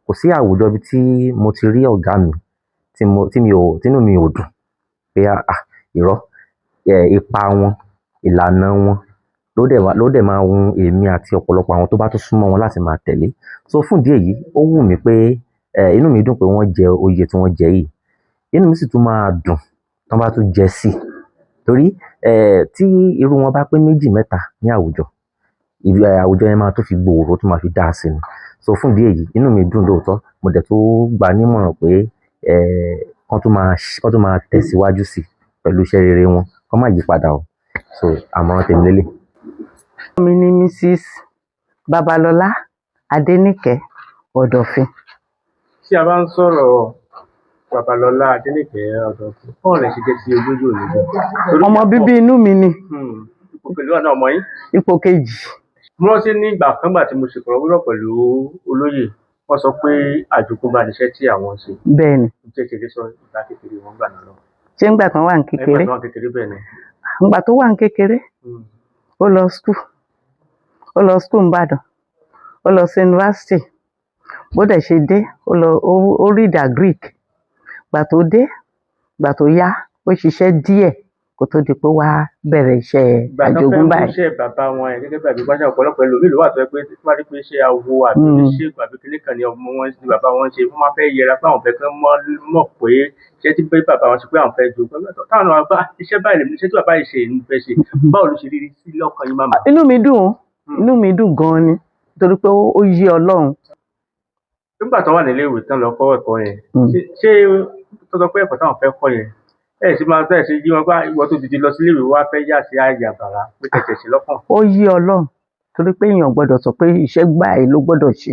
Kò sí àwùjọ bí tí mo ti rí ọ̀gá mi tínú mi ò dùn pé irọ́ ipa wọn, ìlànà wọn ló dẹ̀ máa wù èmi àti ọ̀pọ̀lọpọ̀ àwọn tó bá tún súnmọ́ wọn láti máa tẹ̀lé. So fún ìdí èyí, ó wù mí pé inú mi dùn pé wọ́n jẹ oyè tí wọ́n jẹ yìí. Inú mi sì tún máa dùn tí wọ́n bá tún jẹ sí, torí tí irú wọn bá pé méjì mẹ́ta ní àwùjọ yẹn máa tó fi gbòòrò, tó máa fi dá sí ni. So fún ìdí èyí, inú mi dùn lóòótọ́. Mo dẹ̀ tó gbà nímọ̀ràn pé kán tún máa tẹ̀síwájú sí pẹ̀lú iṣẹ́ rere wọn, kán má yí padà o. So àmọ̀ràn tèmi lélẹ̀. Mi ni Mrs. Babalọlá Adéníkẹ́ Ọ̀dọ̀fin. Tí a bá ń sọ̀rọ̀ Babalọlá Adéníkẹ́ Ọ̀dọ̀fin, báwo lẹ ṣe jẹ́ sí olóyè òní? Ọmọ bíbí inú mi ni. Ipò pẹ̀lú àná ọmọ yín? Ipò kejì. Mo rántí ní ìgbà kan gbà tí mo ṣe ìfọ̀rọ̀wérọ̀ pẹ̀lú olóyè, wọ́n sọ pé àjogúnbá níṣẹ́ tí àwọn ṣe. Bẹ́ẹ̀ni. Jẹ́ ṣe lè sọ ìgbà kékeré wọn gbà náà lọ. Ṣé ńgbà kan wà ní kékeré? Nígbà tó wà ní kékeré bẹ́ẹ̀ ni. Ńgbà tó wà ní kékeré, ó lọ skul Ìbàdàn, ó lọ sí yunifásitì. Bó dẹ̀ ṣe dé, ó rídà Greek. Gbà tó yá, ó ṣiṣẹ́ díẹ̀ kó tó di pé wá bẹ̀rẹ̀ iṣẹ́ àjogúnbá yìí. Ìgbà tó fẹ́ mú iṣẹ́ bàbá wọn ẹ̀ gẹ́gẹ́ bí àbígbáṣà ọ̀pọ̀lọpọ̀ ẹlòmíì ló wà tó yẹ pé wọ́n rí pé iṣẹ́ awo àbí oníṣègùn àbí kíní kan ni ọmọ wọn ní bàbá wọn ṣe, wọ́n máa fẹ́ yẹra pé àwọn fẹ́ kán mọ̀ pé iṣẹ́ tí bàbá wọn ṣe pé àwọn fẹ́ jogún. Táwọn àgbà iṣẹ́ báyìí lèmi iṣẹ́ tí bàbá yìí ṣe ní fẹ́ ṣe, báwo ló ṣe rí sí lọ́kàn yín màmá? Inú mi dùn gan-an ni, torí pé ó yé Ọlọ́run. Nígbà tó wà nílé ìwé tán lọ kọ́ ẹ̀kọ́ yẹn, ṣé tó sọ pé ẹ̀kọ́ táwọn fẹ́ kọ́ yẹn sì máa tẹ̀ sí yí wọn bá ìwọ tó dìde lọ sílé ìwé wá fẹ́ yà sí àyà bàrà pé kẹ̀kẹ́ sí lọ́kàn? Ó yé Ọlọ́run, torí pé èèyàn gbọ́dọ̀ sọ pé iṣẹ́ gbáà ló gbọ́dọ̀ ṣe.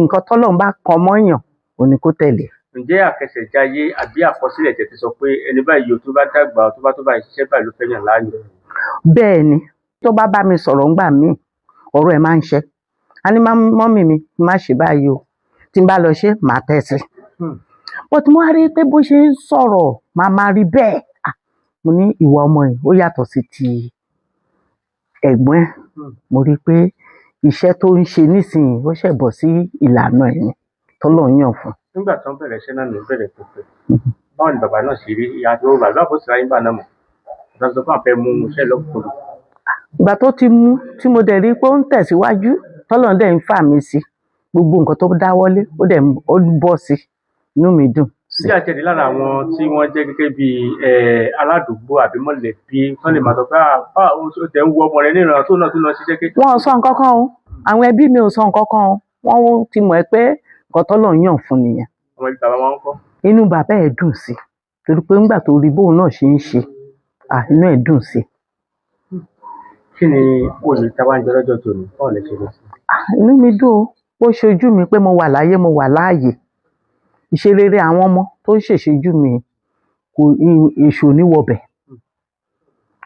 Nǹkan tọ́lọ́run bá kan mọ́yàn ò ní kó tẹ̀lé. Ǹjẹ́ àkẹsẹ̀jayé àbí àkọsílẹ̀ tẹ̀ ti sọ pé ẹni báyìí o tó bá dàgbà tó bá ṣiṣẹ́ báyìí ló fẹ́ yàn láàyò? Bẹ́ẹ̀ ni, tó bá bá mi sọ̀rọ̀ ńgbà míì, ọ̀rọ̀ ẹ̀ máa ń ṣẹ. A ní mọ́mì mi má ṣe báyìí o, tí n bá lọ ṣe màá tẹ̀ sí. But mo wá rí pé bó ṣe ń sọ̀rọ̀ máa rí bẹ́ẹ̀. Mo ní ìwà ọmọ yìí ó yàtọ̀ sí ti ẹ̀gbọ́n ẹ̀. Mo rí pé iṣẹ́ tó ń ṣe nísìnyí ó ṣẹ̀ bọ̀ sí ìlànà ẹ̀ ni tọ́lọ́run yàn fún. Nígbà tó ń bẹ̀rẹ̀ iṣẹ́ náà ní bẹ̀rẹ̀ pẹ̀pẹ̀, báwo ni bàbá náà ṣe rí ìyá tó bàbá bó sì ráyé bà náà mọ̀? Ìgbà tó kàn fẹ́ mú iṣẹ́ lọ́kùnrin. Ìgbà tó ti mú tí mo dẹ̀ rí pé ó ń tẹ̀síwájú, tọ́lọ́run dẹ̀ ń fà mí sí, gbogbo nǹkan tó dáwọ́lé ó bọ́ sí, inú mi dùn. Bí àtẹ̀lé lára àwọn tí wọ́n jẹ́ gẹ́gẹ́ bí aládùúgbò àbí mọ̀lẹ́bí wọ́n lè máa sọ pé ó tẹ̀ ń wo ọmọ rẹ̀ ní ìrànlọ́ tó náà tó lọ ṣiṣẹ́ kékeré. Wọ́n ò sọ nǹkan kan o, àwọn ẹbí mi ò sọ nǹkan kan o, wọ́n ti mọ̀ pé nǹkan tọ́lọ́run yàn fún nìyẹn. Ọmọ ìgbà bàbá wọn ń kọ́. Inú bàbá ẹ̀ dùn sí, torí pé ńgbà tó rí bóun náà ṣe ń ṣe, inú ẹ̀ dùn sí. Kí ni oyè táwa ń jẹ lọ́jọ́ tòní? Báwo lẹ ṣe lọ sí? Inú mi dùn ó ṣojú mi pé mo wà láyé, mo wà láàyè. Ìṣerere àwọn ọmọ tó ń ṣèṣojú mi kò èṣù níwọ̀bẹ̀.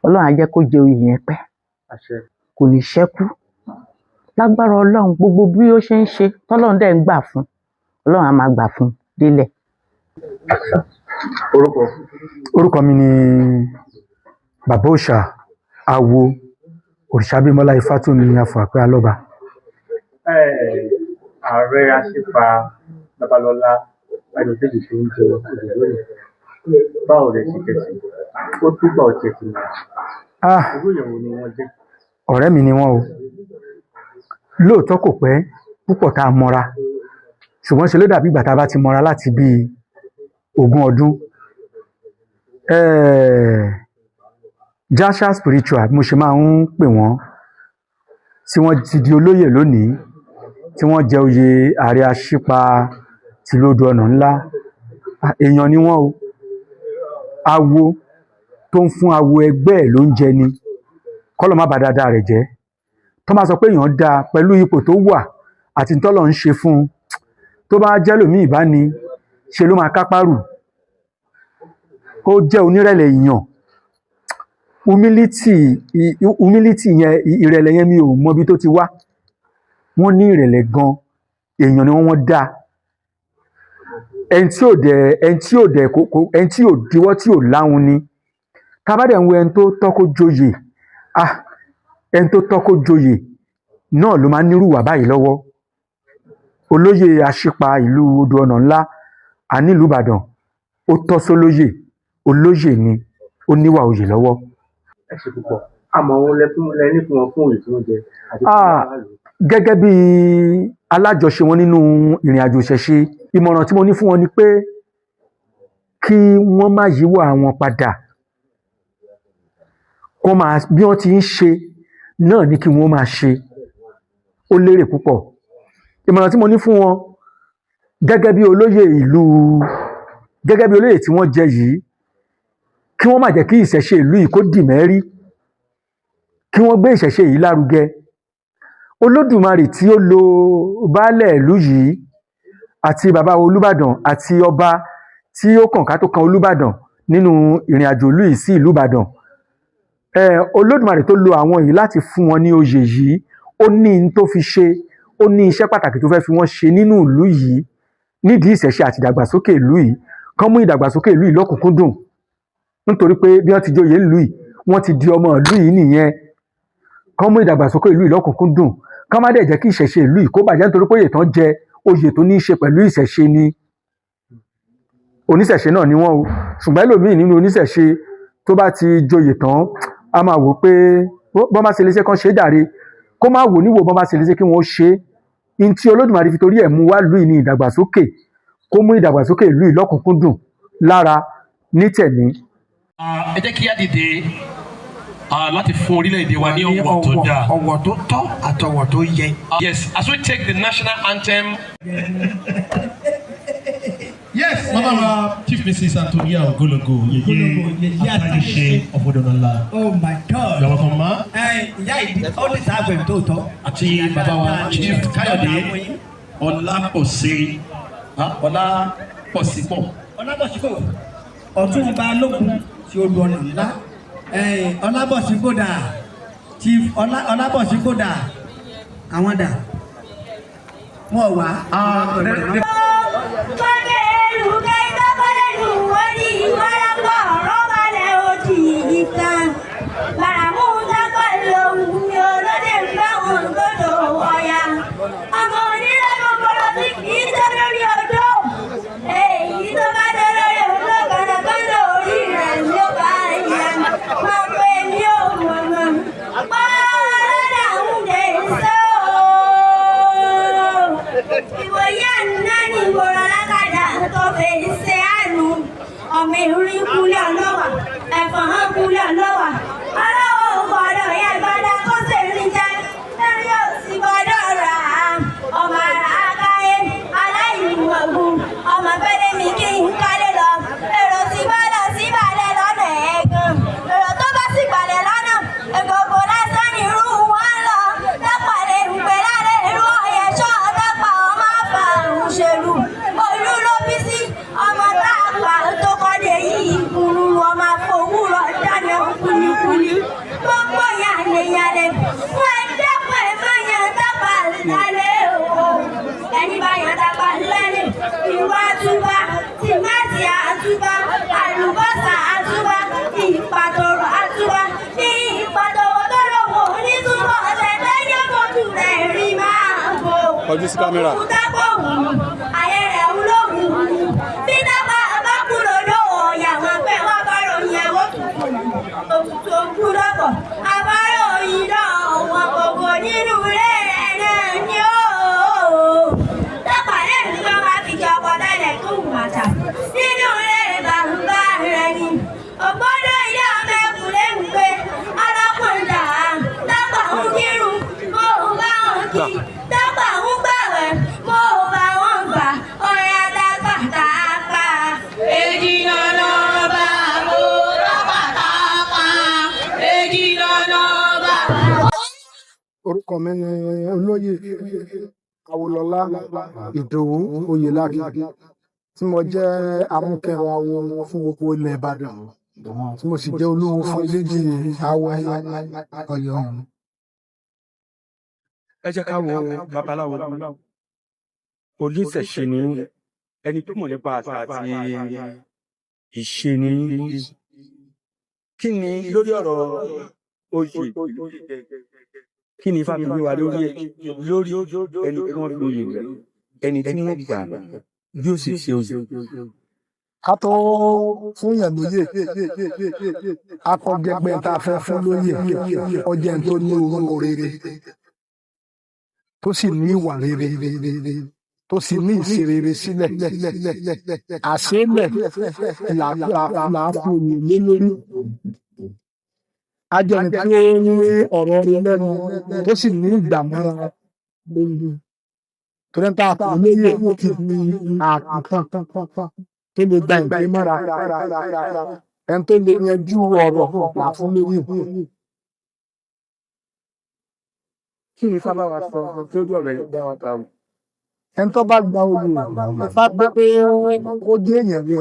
Ọlọ́run á jẹ́ kó jẹ oyè yẹn pẹ́. Kò ní ṣẹ́kù. Lágbára Ọlọ́run, gbogbo bí ó ṣe ń ṣe tọ́lọ́run dẹ̀ ń gbà fún, Ọlọ́run á máa gbà fún délẹ̀. Orúkọ mi ni Bàbá Òòṣà Awo Òrìṣàbímọ́lá Ifátúnmi Afọ̀àpẹ́ Alọ́ba. Ààrẹ Aṣípa Babalọ́lá Ayọ̀dèjì tó ń jẹ òye lónìí báwo rẹ̀ ṣe tẹ̀sí ó túbọ̀ ọ̀tẹ̀ tì mọ́ irú ìyàwó ni wọ́n jẹ́. ọ̀rẹ́ mi ni wọ́n o lóòótọ́ kò pẹ́ púpọ̀ tá a mọ́ra ṣùgbọ́n ṣe ló dàbí ìgbà tá a bá ti mọ́ra láti bíi 20 ọdún. Jasha spiritual mo ṣe máa ń pè wọ́n tí wọ́n ti di olóyè lónìí tí wọ́n jẹ oyè ààrẹ aṣípa tìlú Odò Ọ̀nà ńlá èèyàn ni wọ́n o awo tó ń fún awo ẹgbẹ́ ẹ̀ ló ń jẹ ni kọ́lọ̀ má bà dáadáa rẹ̀ jẹ́ tó máa sọ pé èèyàn dáa pẹ̀lú ipò tó wà àti tọ́lọ̀ ń ṣe fún un tó bá jẹ́ lòmíì bá ní ṣe ló máa kápárù ó jẹ́ onírẹ̀lẹ̀ èèyàn humility yẹn ìrẹ̀lẹ̀ yẹn mi ò mọbi tó ti wá wọ́n ní ìrẹ̀lẹ̀ gan èèyàn ni wọ́n dáa ẹni tí ò diwọ́ tí ò láhun ni kábàdẹ̀ ń wo ẹni tó tọ́kó joyè ẹni tó tọ́kó joyè náà ló máa ń nírú wà báyìí lọ́wọ́ olóyè aṣípa ìlú Odò Ọ̀nà ńlá ànílùú Ìbàdàn ó tọ́ sólóyè olóyè ni ó níwà oyè lọ́wọ́. ẹ ṣe púpọ̀ àmọ́ wọn lẹ́ni fún wọn fún òye tí wọ́n jẹ àti fún wọn lò. gẹ́gẹ́ bí alájọṣe wọn nínú ìrìn àjò ìṣẹ̀ṣe ìmọ̀ràn tí mo ní fún wọn ni pé kí wọ́n má yíwọ́ àwọn padà kó máa bí wọ́n ti ń ṣe náà ni kí wọ́n máa ṣe ó lérè púpọ̀. ìmọ̀ràn tí mo ní fún wọn gẹ́gẹ́ bí olóyè tí wọ́n jẹ yìí kí wọ́n má jẹ́ kí ìṣẹ̀ṣe ìlú yìí kó dì mẹ́rí kí wọ́n gbé ìṣẹ̀ṣe yìí lárugẹ. Olódùmarè tí ó lo baálẹ̀ ìlú yìí àti bàbá Olúbàdàn àti ọba tí ó kàn ká tó kan Olúbàdàn nínú ìrìn àjò ìlú yìí sí ìlú Ìbàdàn Olódùmarè tó lo àwọn yìí láti fún wọn ní oyè yìí ó ní n tó fi ṣe ó ní iṣẹ́ pàtàkì tó fẹ́ fi wọ́n ṣe nínú ìlú yìí nídìí ìṣẹ̀ṣe àti ìdàgbàsókè ìlú yìí kán mú ìdàgbàsókè ìlú yìí lọ́kùnkúndùn nítorí pé bí wọ́n ti joyè ìlú yìí wọ́n ti di ọmọ ìlú yìí nìyẹn kán mú ìdàgbàsókè ìlú yìí lọ́kùnkúndùn kán má dẹ̀ jẹ́ kí ìṣẹ̀ṣe ìlú yìí kó bàjẹ́ nítorí pé oyè tán jẹ oyè tó ní í ṣe pẹ̀lú ìṣẹ̀ṣe ni oníṣẹ̀ṣe náà ni wọ́n o ṣùgbọ́n ẹlòmíì nínú oníṣẹ̀ṣe tó bá ti joyè tán a máa wò pé bọ́n bá ṣe léṣe kán ṣe é jàre kó má wò níwò bọ́n bá ṣe léṣe kí wọ́n ṣe é ní tí Olódùmarè fi torí ẹ̀ mú wá lù ní ìdàgbàsókè kó mú ìdàgbàsókè ìlú yìí lọ́kùnkúndùn lára nítẹ̀mí. ẹ jẹ́ kí á dìde láti fún orílẹ̀-èdè wa ní ọ̀wọ̀ tó dáa. ọ̀wọ̀ tó tọ́ àtọ̀wọ̀ tó yẹ. Yes, as we take the national anthem. Yes, Mama wa Chief Mrs. Antonia Ogologo, Yeye Atayise of Odò Ọ̀nà ńlá. Oh my God. You're welcome, ma. Ìyá ìdí ó lè sáàbẹ̀ tó tọ́. Àti bàbá wa Chief Káyọ̀dé Ọlápọ̀sípọ̀. Ọ̀túnba Lókun ti Odò Ọ̀nà ńlá. Ọlábọ̀sípòdà Chief Ọlábọ̀sípòdà àwọn dà wọ́n wá. ọmọ ìrìn kúlẹ̀ lọ́wà ẹ̀fọ̀n hàn kúlẹ̀ lọ́wà ọlọ́wọ́ gbọ́dọ̀ yẹ gbọ́dọ̀ kó sì rí jẹ́ ẹ̀rí ò sì gbọ́dọ̀ rà á ọmọ ara káyé aláìmọ̀gùn ọmọ fẹ́lẹ́ mi kí n kálé lọ èrò sì gbọ́dọ̀ sí balẹ̀ lọ́nà ẹ̀gàn èrò tó bá sì balẹ̀ lọ́nà ègbògbò lásán ní irú wọn lọ dápàlẹ̀ ìpè lálẹ́ irú ọ̀yẹ̀ṣọ́ dápà ọmọ àfà òṣèlú olú ló bí sí ọmọ tá a pa tó kọ́dé yìí kúrú ọmọ àfọwúrọ̀ dáná kúlíkúlí gbogbo yàlẹ̀yàlẹ̀ fún ẹ̀dẹ́pẹ̀ máyà dápà lálẹ́ o ẹni bá yàn dápà lálẹ́ ìwà àtúbà tìmátì àtúbà àlùbọ́sà àtúbà ìpàtòrò àtúbà ní ìpàtòrò tó lọ́wọ́ onítúbọ̀ ọ̀sẹ̀ lẹ́yìn fojú rẹ̀ rí máa bò. Kọjú sí kámẹ́rà. òkúta gbòòrùn ayẹyẹ Bí tápà bá kúrò lówó ìyàwó pé wọ́n bá ròyìn ẹ̀wọ́ òtútù òkúrọ̀pọ̀. Àbárò yìí náà wọn gbogbo nínú ilé rẹ̀ náà ni ó. Tápà lẹ́nu tó máa fi jọ ọkọ̀ tẹ́lẹ̀ tó wù màtà. Nínú ilé rẹ̀ bàbá rẹ̀ ni. Ògbódò ilé ọmọ ẹkùnlé ń gbé arákùnrin dà. Tápà ń kírun, mo bá wọn kí. Tápà ń gbàwẹ̀, mo bá wọn gbà. Ọ̀yà tápà tápà. Èjì lọ́nà bá mo tápà tápà. Èjì lọ́nà bá. Orúkọ mi ni olóyè Awolọ́lá Ìdòwú Oyèlákì tí mo jẹ́ amúkẹ́rọ awo fún gbogbo ilẹ̀ Ìbàdàn tí mo sì jẹ́ olúwo fún Iléjì Awo Ọ̀yọ́. ẹ jẹ́ ká wo babaláwo oníṣẹ̀ṣe ni ẹni tó mọ̀ nípa àṣà àti ìṣe ni kí ni lórí ọ̀rọ̀ oyè kí ni Ifá fi wé wa lórí ẹni tí wọ́n fi oyè rẹ̀ ẹni tí wọ́n gbà bí ó sì ṣe oyè. Ká tó fún yàn lóyè akọgẹgbẹ tá a fẹ́ fún lóyè ọjà tó ní orúkọ rere tó sì ní ìwà rere tó sì ní ìṣe rere sílẹ̀ àṣélẹ̀ làá fún oyè lé lórí. Ajẹni tí ó ní ọ̀rọ̀ rẹ lẹ́nu tó sì ní ìgbàmọ́ra lórí. Torí ń ta àpòlóyè ti fi àkàntàn tó lè gba ìgbé mọ́ra ẹni tó lè yanjú ọ̀rọ̀ là fún lórí. Kí ni Ifá bá wa sọ lórí ọ̀rọ̀ yìí bá wa ta o? Ẹni tó bá gba oyè Ifá gbé pé ó jẹ́ èèyàn rẹ̀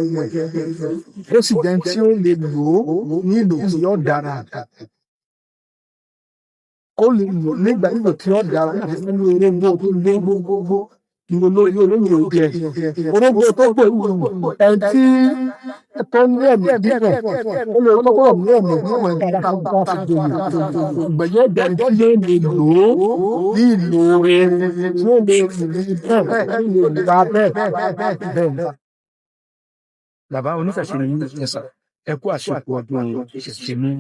ó sì jẹ́ tí ó lè lò ó ní ìlò tí ó dára. Ó lè lò nígbà ìlò tí ó dára láti fún ní orógbó tó lé gbogbo olóyè olóyè òjẹ orógbó tó pè ẹni tí tó ní ẹ̀mí díẹ̀ ó lè kọ́kọ́ ní ẹ̀mí díẹ̀ ká fi gbòòrò ìgbẹ̀yẹ́ ìdẹ̀ni tí yóò lè lò ó ní ìlò rẹ̀ tí ó lè rìn bẹ́ẹ̀ gba bẹ́ẹ̀. Bàbá oníṣẹ̀ṣe ni ẹ kú àsìkò ọdún ìṣẹ̀ṣe ní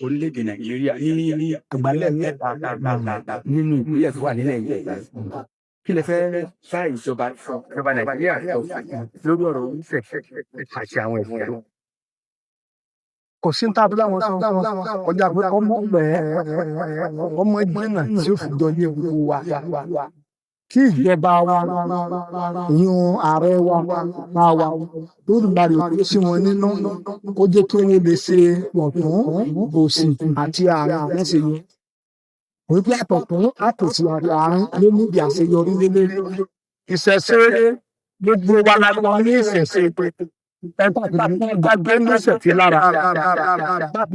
orílẹ̀-èdè Nàìjíríà ní ìgbàlẹ̀ mẹ́ta nínú ìpínlẹ̀ tó wà nílẹ̀ yìí. Kí lẹ fẹ́ bá ìjọba Nàìjíríà lórí ọ̀rọ̀ oníṣẹ̀ṣe àti àwọn ẹ̀fọ́? Kò sí ní tábìlì àwọn sọ ọjà pé ọmọ ọmọ ìgbìnà tí ó fi jọ ní ewu wa kí ìjọba wa yún ààrẹ wa máa wà lórílẹ̀ òkú sí wọn nínú kó jẹ́ kí wọ́n lè ṣe ọ̀tún òsì àti àárín lẹ́sẹ̀ yẹn. Wípé àtọ̀tún àtòsí àárín ló níbi àṣeyọrí lélẹ́rí. Ìṣẹ̀ṣe gbogbo wa la lọ ní ìṣẹ̀ṣe gbàgbé níṣẹ̀ṣe lára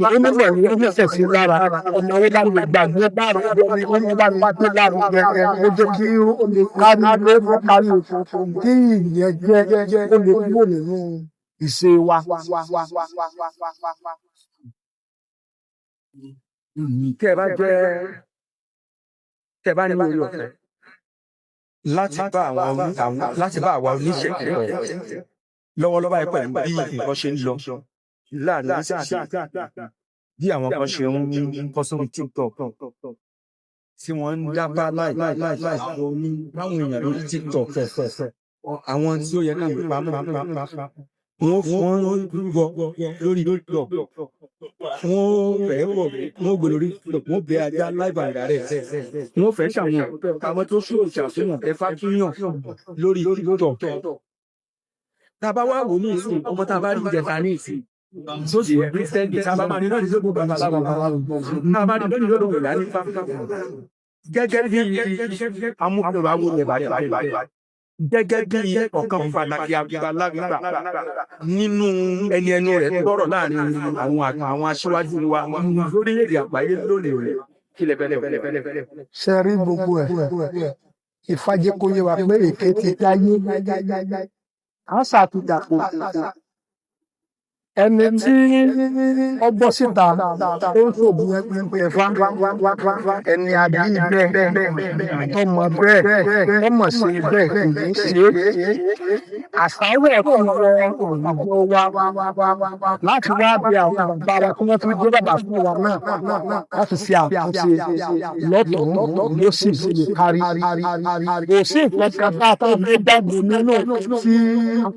onímọ̀ ní níṣẹ̀ṣe lára ọ̀nà ìlànà ìgbàgbé báàrọ̀ ọ̀dọ́ onígbàgbé gbé lárugẹ ó jẹ́ kí ó lè kárí lé fún kárí kí ìyẹn jẹ́ ó lè kúrò nínú ìṣe wa. Tẹ́ ẹ bá ní orí ọ̀fẹ́ láti bá àwa oníṣẹ̀ṣe lọ́wọ́lọ́wọ́ ẹ̀pẹ̀ bí nǹkan ṣe ń lọ láàrin oníṣẹ̀ṣe bí àwọn kan ṣe ń kọ́ sórí TikTok tí wọ́n ń dábà láìláìláìláì ní báwọn èèyàn lórí TikTok àwọn tí ó yẹ ká lè pamọ́ wọ́n rúbọ lórí TikTok wọ́n fẹ́ wọ́n gbé lórí TikTok wọ́n bẹ ajá láìbàdà rẹ̀ wọ́n fẹ́ ṣàwọn àwọn tó ṣòro ṣàfihàn ẹ̀fà kíyàn lórí TikTok. Tá a bá wá wò ní ìsìn ọmọ tá a bá rí ìjẹta ní ìsìn tó sì rí sẹ́ńdì tá a bá máa ní náà ní sókò bàbá aláwọ̀ tá a bá ní lónìí lọ́dọ̀ ìlà ní pápá gẹ́gẹ́ bí amúkọ̀rọ̀ àwọn ilẹ̀ bàjẹ́ gẹ́gẹ́ bí ọ̀kan pàtàkì àgbàlagbà nínú ẹnu rẹ̀ tọrọ láàrin àwọn aṣíwájú wa lórílẹ̀-èdè àgbáyé lónìí rẹ̀ kílẹ̀ bẹ́lẹ̀. Ṣé rí gbogbo ẹ̀ ìfàjẹkọyẹ wa pé èké ti dáyé. À ń ṣàtúndàpọ̀ ẹni tí ó bọ́ síta ó ń fòbí ẹ̀fà ẹni àbí bẹ́ẹ̀ ọmọ bẹ́ẹ̀ ọmọ sí bẹ́ẹ̀ kì í ṣe é àṣàwọ̀ ẹ̀kọ́ òyìnbó wa láti wá bí àwọn bàbá wa kí wọ́n tún gbé bàbá fún wa náà láti ṣe àtúnṣe lọ́tọ̀ọ́ ló sì lè kárí kò sí ìpẹ́ka tá a tó gbé dàgbé nínú tí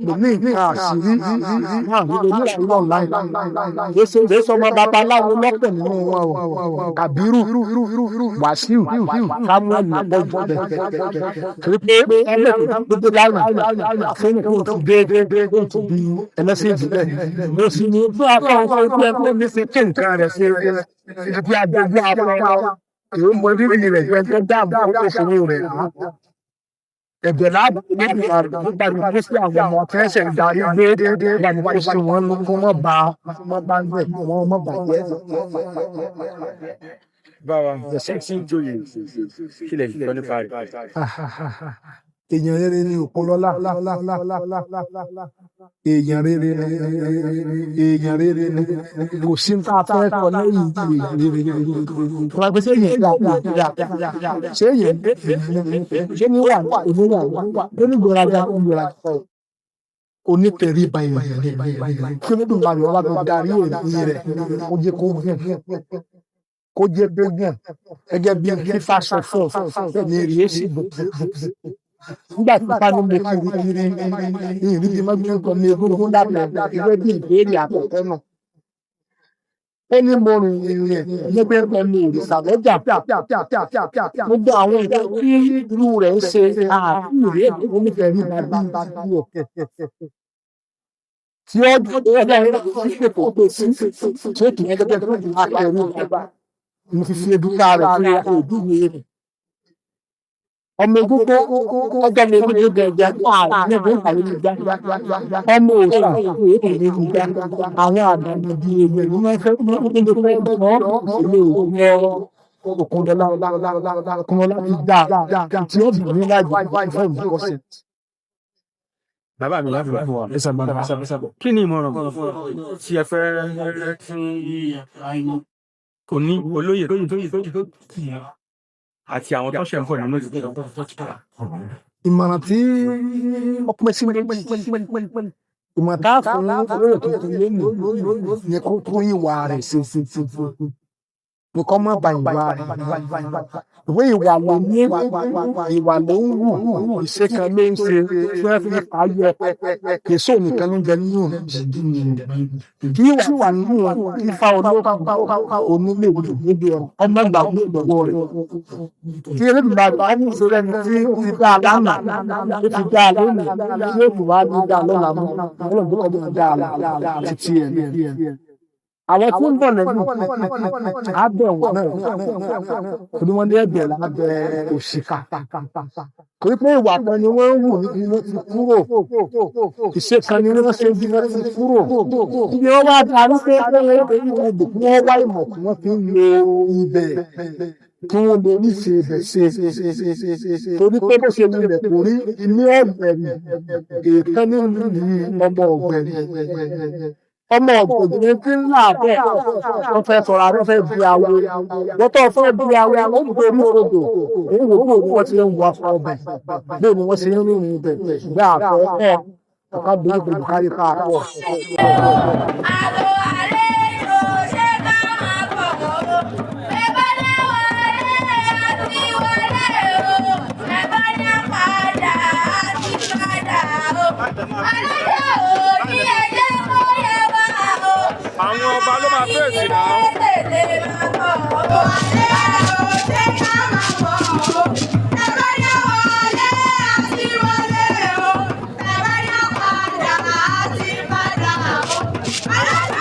kò ní nǹkan àṣírí náà nílò ní ìṣúná online lè sọmọ babaláwo lọ́pẹ̀ nínú wọn o Kàbírù Wàsíù Samuel lọ́pọ̀ torí pé ẹlẹ́kùn gbogbo lánàá àfẹ́yìn kò tún dé kò tún bí ẹlẹ́sìn ìbílẹ̀ ló sì ní fún akọ́kọ́ pé ẹgbẹ́ mi fi kí nǹkan rẹ̀ ṣe ibi àgbègbè àpapọ̀ èyí mo rí rẹ̀ gbẹ́gbẹ́ dáàbò ó pèsè ní rẹ̀ ẹ̀bẹ̀ láàbò níbi nígbà tí wọ́n sí àwọn ọmọ kẹ́sẹ̀ darí gbé ìlànà kó sí wọn ló kó mọ́ bá ń bẹ̀ kó wọ́n mọ́ bàjẹ́. báwa ẹ̀sẹ̀ tí ń joyè kílẹ̀ ìtọ́ nípa rẹ̀. èèyàn rere ni Òpólọ́lá èèyàn rere ni kò sí ní ká fẹ́ kọ lẹ́yìn èèyàn rere wọ́n á gbé sí èèyàn ṣé èèyàn ṣé ní wà oníwà onígbòraga onítẹríba èèyàn kí ló dùn láyọ̀ wá tó darí èèyàn rẹ̀ kó jẹ́ kó gùn gẹ́gẹ́ bí fífa sọ fún ọ ní èrè èsì nígbà tí pálí mi kiri ìrírí ti mọ́ gbé ní egúngún dàbẹ̀ ìwé bí ìbéèrè àkọ́kọ́ náà. ó ní mo rìn ìrìn nígbà tó ní òrìṣà lọ́jà gbogbo àwọn nǹkan tí irú rẹ̀ ń ṣe àti ìrè onífẹ̀ẹ́ bàbá rẹ̀ tí ó dúró ẹgbẹ́ ìṣèpò pé sí tí ó kì í ẹgbẹ́ tó ń bá ẹ̀rú ìjọba mo fi fi edúkà rẹ̀ fún òbí mi rẹ̀. ọmọ egúngún ọjọ́ mi egúngún gẹ̀ẹ́gẹ́ ààrẹ ní ìpàdé ìgbà ọmọ òòṣà èyí ní ìgbà àwọn àdàmọ̀ di èèyàn ní wọ́n fẹ́ ní ìpínlẹ̀ fẹ́ gbọ́ ilé òkun Òkúndọlá ti dá tí ó bì ní láàjì fún ìmọ̀kọ́sẹ̀. bàbá mi láti wà fún wa kí ni ìmọ̀ràn tí ẹ fẹ́ fún òní olóyè àti àwọn tó ṣe ń bọ̀ nínú ìdílé ìmọ̀ràn tí ó pín sí ìmọ̀ tá a fún olóyè tuntun lónìí ni kó tún ìwà rẹ̀ ṣe ní kọ́ mọ́ ba ìwà rẹ̀ ìwé ìwà ló ní ìwà ló ń wù ìṣe kan ló ń ṣe fẹ́ fi ayọ èso nìkan ló ń jẹ nínú kí wà nínú ifá onílé níbi ọmọ ìgbà gbogbo rẹ̀ kí eléyìí bá ní ìṣòro ẹni tí ó fi dá a lánàá ó fi dá a lónìí yóò fi wá ní dá a lọ́la mọ́ ọlọ́run tó kọ́ dá a títí ẹ̀ àwọn tí ń bọ̀ lẹ́yìn abẹ́ wọn náà torí wọ́n ní ẹ̀bẹ̀ lábẹ́ òṣìkà torí pé ìwà kan ni wọ́n ń wù níbi wọ́n ti kúrò ìṣe kan ni wọ́n ṣe bí wọ́n ti kúrò ibi wọ́n wá darí pé wọ́n wá ìmọ̀ kí wọ́n fi ń lo ibẹ̀ kí wọ́n lè ní ṣe ibẹ̀ ṣe torí pé bó ṣe wulẹ̀ kò rí ilé ẹ̀gbẹ̀rì èèkan nínú ọmọ ọ̀gbẹ̀rì ọmọ ọ̀gbọ̀n tí ń là bẹ́ẹ̀ wọ́n fẹ́ sọ̀rọ̀ àwọn fẹ́ bí awo wọ́n tó fẹ́ bí awo ó ń gbé orí odò òun wò ó wọ́n ti ń wọ afọ ọbẹ̀ bẹ́ẹ̀ ni wọ́n ṣe ń rìn ibẹ̀ ìgbà àpọ̀ ẹ̀ ọ̀ká bí ìgbè kárí káàpọ̀. àwọn ọba ló máa fèsì náà. Bye.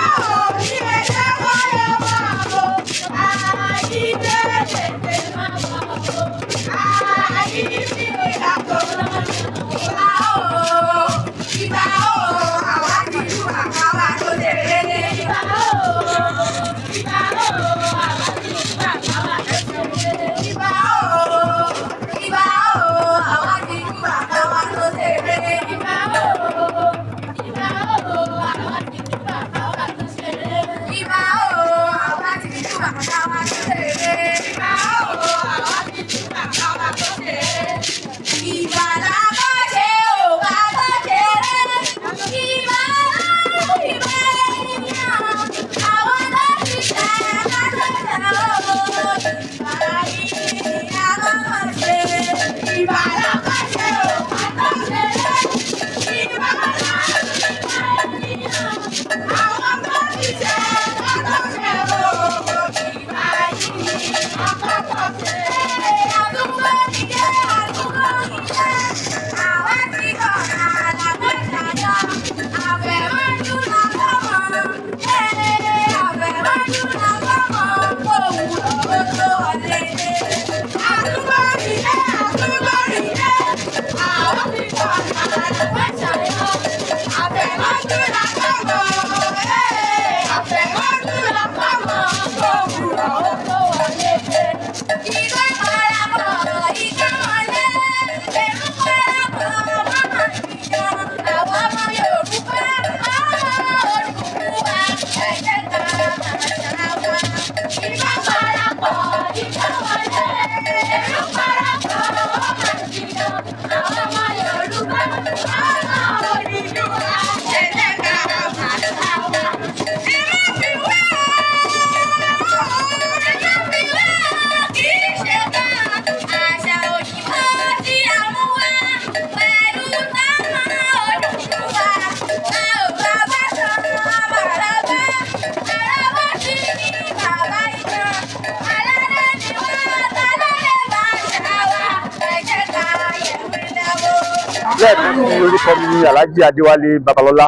lẹ́ẹ̀kan sí orúkọ mi ní Alhaji Adéwálé Babalọ́lá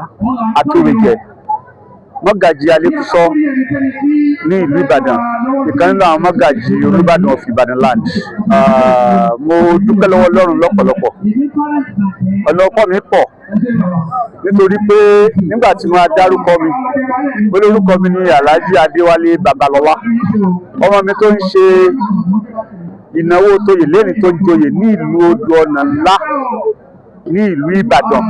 Akéwìjẹ mọ́gàjì Alékúsọ́ ní ìlú Ìbàdàn, ìkan nínú àwọn mọ́gàjì Olúbàdàn of Ìbàdàn land. Mo dúpẹ́ lọ́wọ́ Ọlọ́run lọ́pọ̀lọpọ̀, ọ̀nà ọ̀pọ̀ mi pọ̀ nítorí pé nígbà tí wọ́n dárúkọ mi olórúkọ mi ní Alhaji Adéwálé Babalọ́lá, ọmọ mi tó ń ṣe ìnáwó tóyè lẹ́ni tó ń joyè ní ìlú Odò Ọ̀nà ńlá ní ìlú Ìbàdàn.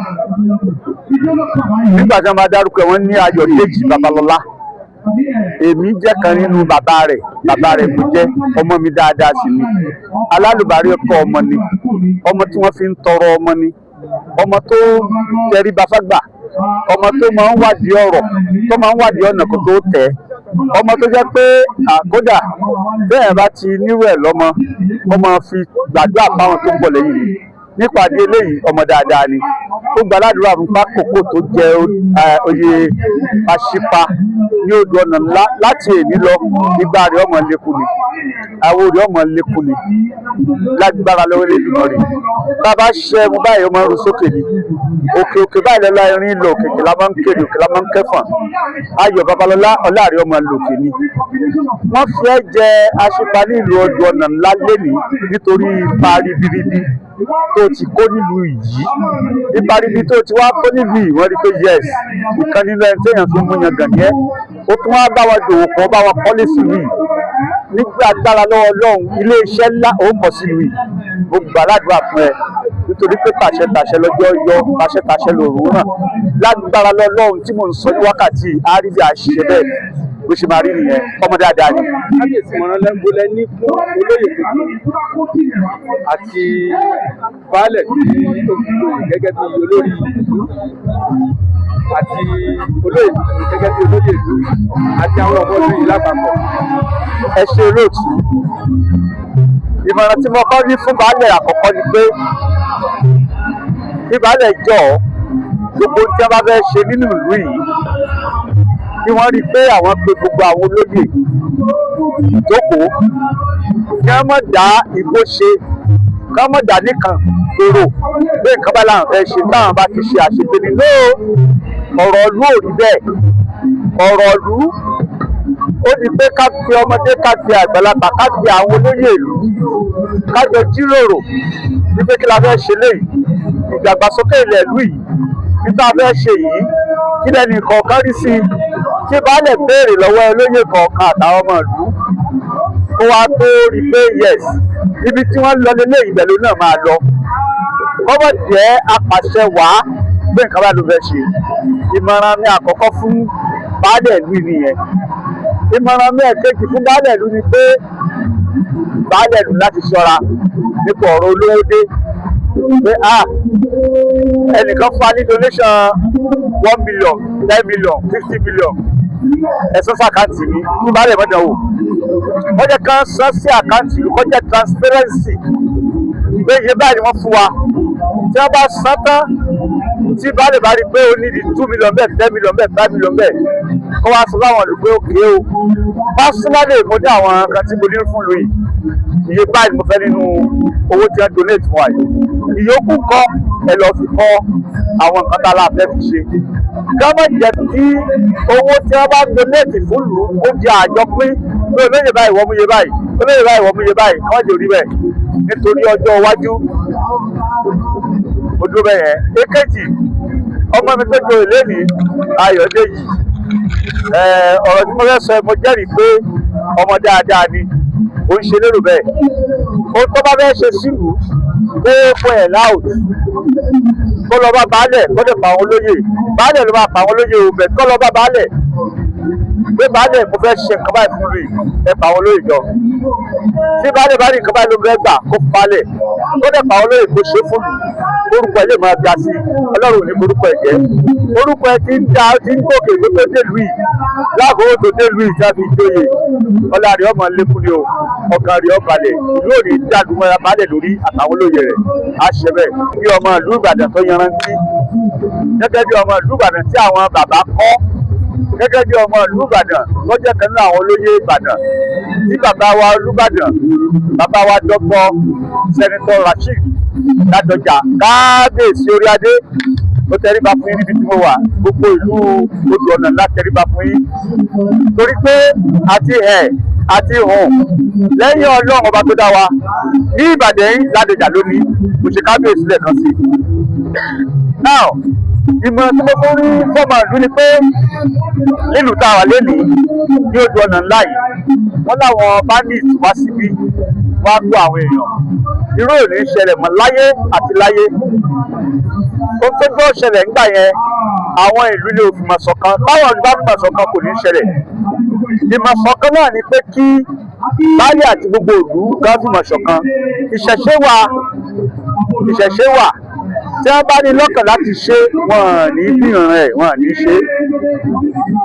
Nígbà tí wọ́n bá dárúkọ wọn ní Ayọ̀dèjì Babalọ́lá, èmi jẹ́ kan nínú bàbá rẹ̀ tó jẹ́ ọmọ mi dáadáa sí ni, alálùbárí ọkọ ọmọ ni, ọmọ tí wọ́n fi ń tọrọ ọmọ ni, ọmọ tó tẹríba fágbà, ọmọ tó máa ń wádìí ọ̀rọ̀, tó máa ń wádìí ọ̀nà kó tó tẹ̀, ọmọ tó jẹ́ pé àkódà bẹ́ẹ̀ bá ti nírú ẹ̀ lọ́mọ, ọmọ fi gbàdúrà fáwọn tó ń bọ̀ lẹ́yìn mi. Nípàdé eléyìí ọmọ dáadáa ni, ó gba aládùúrà fún pákòkò tó jẹ oyè Aṣípa ní Odò Ọ̀nà ńlá láti èní lọ. Ìgbà rẹ̀ ọmọ lékun ni, àwọn rẹ̀ ọmọ lékun ni lágbára lọ́wọ́ lẹ́dùnmọ́ rẹ̀. Bàbá ṣẹ́ mu báyìí ọmọ rú sókè ni, òkè báyìí lọ́la irin lọ, òkè la máa ń kéde, òkè la máa ń kẹfọ̀n. Ayọ̀ Babalọ́lá ọláàrí ọmọ lòkè ni. Wọ́n fi ẹ́ jẹ Aṣípa ní ìlú Odò Ọ̀nà ńlá lénìí nítorí ipa ribiribi tó ti kó nílùú yìí, ipa ribi tó ti wá kó nílùú yìí. Wọ́n rí pé yes, ìkan nínú ẹni téèyàn fi mú yan gàn yẹn, ó tún wá bá wọn dòwò kan, bá wọn kọ́lé sílùú yìí. Nígbà agbára lọ́wọ́ Ọlọ́run, ilé iṣẹ́ ńlá ó pọ̀ sílùú yìí. Mo gbà ládùúrà fún ẹ nítorí pé tàṣẹ lọ́jọ́ yọ, tàṣẹ lòrùn ràn. Lágbára lọ́lọ́run tí mò ń sọ ní wákàtí àárí bí àṣìṣe bẹ́ẹ̀ bó ṣe máa rí nìyẹn, ọmọ dáadáa ni. Kábíyèsí mọ̀ràn lẹ́ńgbọ́lẹ́ ní fún olóyè tuntun àti baálẹ̀ tí ó fi lóyè gẹ́gẹ́ bí olórí ìlú àti olóyè tuntun gẹ́gẹ́ bí olóyè ìlú àti àwọn ọmọ ìlú yìí lápapọ̀. Ẹ ṣe olóòtú. Ìmọ̀ràn tí mo kọ́ ní fún baálẹ̀ àkọ́kọ́ ni pé kí baálẹ̀ jọ̀ọ́ gbogbo tí wọ́n bá fẹ́ ṣe nínú ìlú yìí kí wọ́n rí i pé àwọn pe gbogbo àwọn olóyè ìjókòó, kí wọ́n má dá igbó ṣe, kí wọ́n má dá nìkan gbèrò pé nǹkan bá làwọn fẹ́ ṣe táwọn bá ti ṣe àṣepé ni. Ọ̀rọ̀ ìlú ò rí bẹ́ẹ̀. Ọ̀rọ̀ ìlú ó di pé ká pe ọmọdé, ká pe àgbàlagbà, ká pe àwọn olóyè ìlú, ká jọ jíròrò wípé kí la fẹ́ ṣe léyìí, ìdàgbàsókè ilẹ̀ ìlú yìí, kí tá a fẹ́ ṣe yìí, kí lẹ́nu kọ̀ọ̀kan rí sí i, kí baálẹ̀ béèrè lọ́wọ́ olóyè kọ̀ọ̀kan àtàwọn ọmọ ìlú kó wá tó rí i pé yes, ibi tí wọ́n lọ lélẹ̀ ìbẹ̀lú náà máa lọ. Kọ́mọ̀ jẹ́ apàṣẹ wàá pé nǹkan bá ló fẹ́ ṣe. Ìmọ̀ràn mi àkọ́kọ́ fún baálẹ̀ ìlú nìyẹn. Ìmọ̀ràn mi ẹ̀kejì fún baálẹ̀ ìlú ni pé baálẹ̀ ìlú láti ṣọ́ra nípa ọ̀rọ̀ olówó dé, pé ẹnìkan fún wa ní donation 1 million, 10 million, 50 million, ẹ̀sán sí àkáǹtì mi kí baálẹ̀ mọ́tò wò. Wọ́n jẹ́ kán san sí àkáǹtì mi, kọ́ jẹ́ transparency pé iye báyìí ni wọ́n fún wa. Tí wọ́n bá san tán, tí baálẹ̀ bá rí i pé ó ní di 2 million bẹ́ẹ̀, 10 million bẹ́ẹ̀, 5 million bẹ́ẹ̀, kó wá sọ láwọn olùgbé òkè o. Personally mo ní àwọn kan tí mo ní fún lóyè, iye báyìí mo fẹ́ nínú owó tí wọ́n donate fún wa yìí. Ìyókù kọ́ ẹ lọ fi kọ́ àwọn nǹkan tá a lá fẹ́ fi ṣe. Gọ́ọ̀mẹ̀ntì jẹ́ kí owó tí wọ́n bá donate fún ìlú ó di àjọ pín pé olóyè báyìí wọ́n mú iye báyìí, olóyè báyìí wọ́n mú iye báyìí, kí wọ́n jẹ́ orí bẹ́ẹ̀ nítorí ọjọ́ iwájú. Mo dúró bẹ́ẹ̀ yẹn. Èkejì, ọmọ mi tó jọ ìlénìí Ayọ̀dèjì, ọ̀rọ̀ tí mo fẹ́ sọ mo jẹ́rìí pé ọmọ dáadáa ni, ó ń ṣe lérò bẹ́ẹ̀. Ohun tó bá fẹ́ ṣe sílùú kó fún ẹ̀ láòdù, kó lọ bá baálẹ̀, kó lè pa àwọn olóyè, baálẹ̀ ló máa pa àwọn olóyè òbẹ̀, kó lọ bá baálẹ̀ pé baálẹ̀ mo fẹ́ ṣe nǹkan báyìí fún mi, ẹ pa àwọn olóyè jọ. Tí baálẹ̀ bá rí nǹkan báyìí ló fẹ́ gbà kó fún baálẹ̀, kó lè pa àwọn olóyè kó ṣe fún mi, orúkọ ẹ lè máa ga sí, Ọlọ́run ò ní orúkọ ẹ jẹ́. Orúkọ ẹ ti ń da, ti ń gòkè tó tó délùú yìí, láàbòwò tó délùú yìí sábì jóyè, ọlá rẹ̀ ọmọ lékún ni o, ọkàn rẹ̀ ọbalẹ̀, ìlú òní dàdúmọ́ra baálẹ̀ lórí àtàwọn olóyè rẹ̀ á ṣe bẹ́ẹ̀. Bí ọmọ ìlú Ìbàdàn tó yanrantí, gẹ́gẹ́ bí ọmọ ìlú Ìbàdàn tí àwọn bàbá kọ́ gẹ́gẹ́ bí ọmọ ìlú Ìbàdàn tó jẹ́ kan nínú àwọn olóyè Ìbàdàn tí bàbá wa Olúbàdàn bàbá wa Dr. Senator Rasheed Ládọjà kábíyèsí orí adé ó tẹríba fún yín níbi tí mo wà gbogbo ìlú Odò Ọ̀nà ńlá tẹríba fún yín torí pé àti hàn lẹ́yìn Ọlọ́run ọba tó dá wa ní Ìbàdàn yìí Ládọjà lónìí kò ṣe kábíyèsí lẹ́ẹ̀kan sí now ìmọ̀ràn tí mo fún rí fọ́ọ̀mù ìlú ni pé nílùú tá a wà lénìí ní Odò Ọ̀nà ńlá yìí wọ́n láwọn bandits wá síbí wá gbọ́ àwọn èèyàn irú ò ní ṣẹlẹ̀ mọ́ láyé àti láyé ohun tó gbọ́ ṣẹlẹ̀ nígbà yẹn àwọn ìlú ní òfìmọ̀ ṣọ̀kan báwọn ìlú bá fìmọ̀ ṣọ̀kan kò ní ṣẹlẹ̀ ìmọ̀ ṣọ̀kan náà ni pé kí baálé àti gbogbo ìlú gan fìmọ̀ ṣọ̀kan ìṣẹ̀ṣe wà tí wọ́n bá ní lọ́kàn láti ṣe wọ́n ní gbìyànjú rẹ̀ wọ́n ní ṣe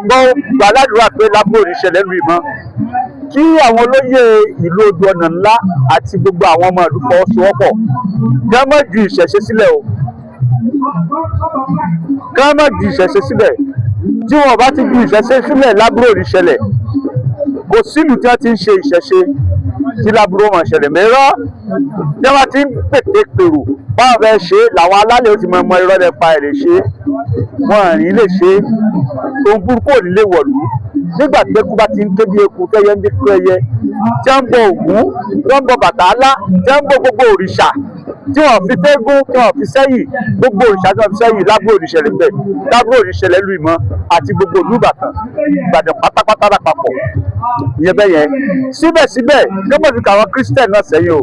gbọ́ gbàládùúrà pé lábúrò ní ṣẹlẹ̀ lù ìmọ̀ kí àwọn olóyè ìlú Odò Ọ̀nà ńlá àti gbogbo àwọn ọmọ ìlú fọwọ́sowọ́pọ̀ kí wọ́n má ju ìṣẹ̀ṣe sílẹ̀ o kí wọ́n má ju ìṣẹ̀ṣe sílẹ̀ tí wọ́n bá ti ju ìṣẹ̀ṣe sílẹ̀ lábúrò ní ṣẹlẹ̀ kò sílùú tí wọ́n ti ń ṣe ìṣẹ̀ṣe tí lábúrò wọn ṣẹlẹ̀ mẹ́rọ́ tí wọ́n ti ń pètè pèrò báwọn fẹ́ ṣe làwọn alálẹ̀ ó ti mọ irọ́ nípa ẹ̀ lè ṣe wọn à ní lè ṣe ohun burúkú ò ní lè wọ̀lú nígbà tí eku bá ti ń ké bí eku kẹyẹ ń bí kú ẹyẹ tí wọ́n ń bọ Ògún tí wọ́n ń bọ Bàtálá tí wọ́n ń bọ gbogbo òrìṣà tí wọ́n fi fẹ́gún tí wọ́n fi sẹ́yìn gbogbo òrìṣà tí wọ́n fi sẹ́yìn lábúrò oníṣẹ̀lẹ̀ bẹ́ẹ̀ lábúrò oníṣẹ̀lẹ̀ ìlú Ìmọ̀ àti gbogbo ìlú Ìbàdàn pátápátá lápapọ̀ ìyẹn bẹ́ẹ̀ yẹn síbẹ̀síbẹ̀ gbọ́dọ̀ fi kàwọn Christian náà sẹ́yìn o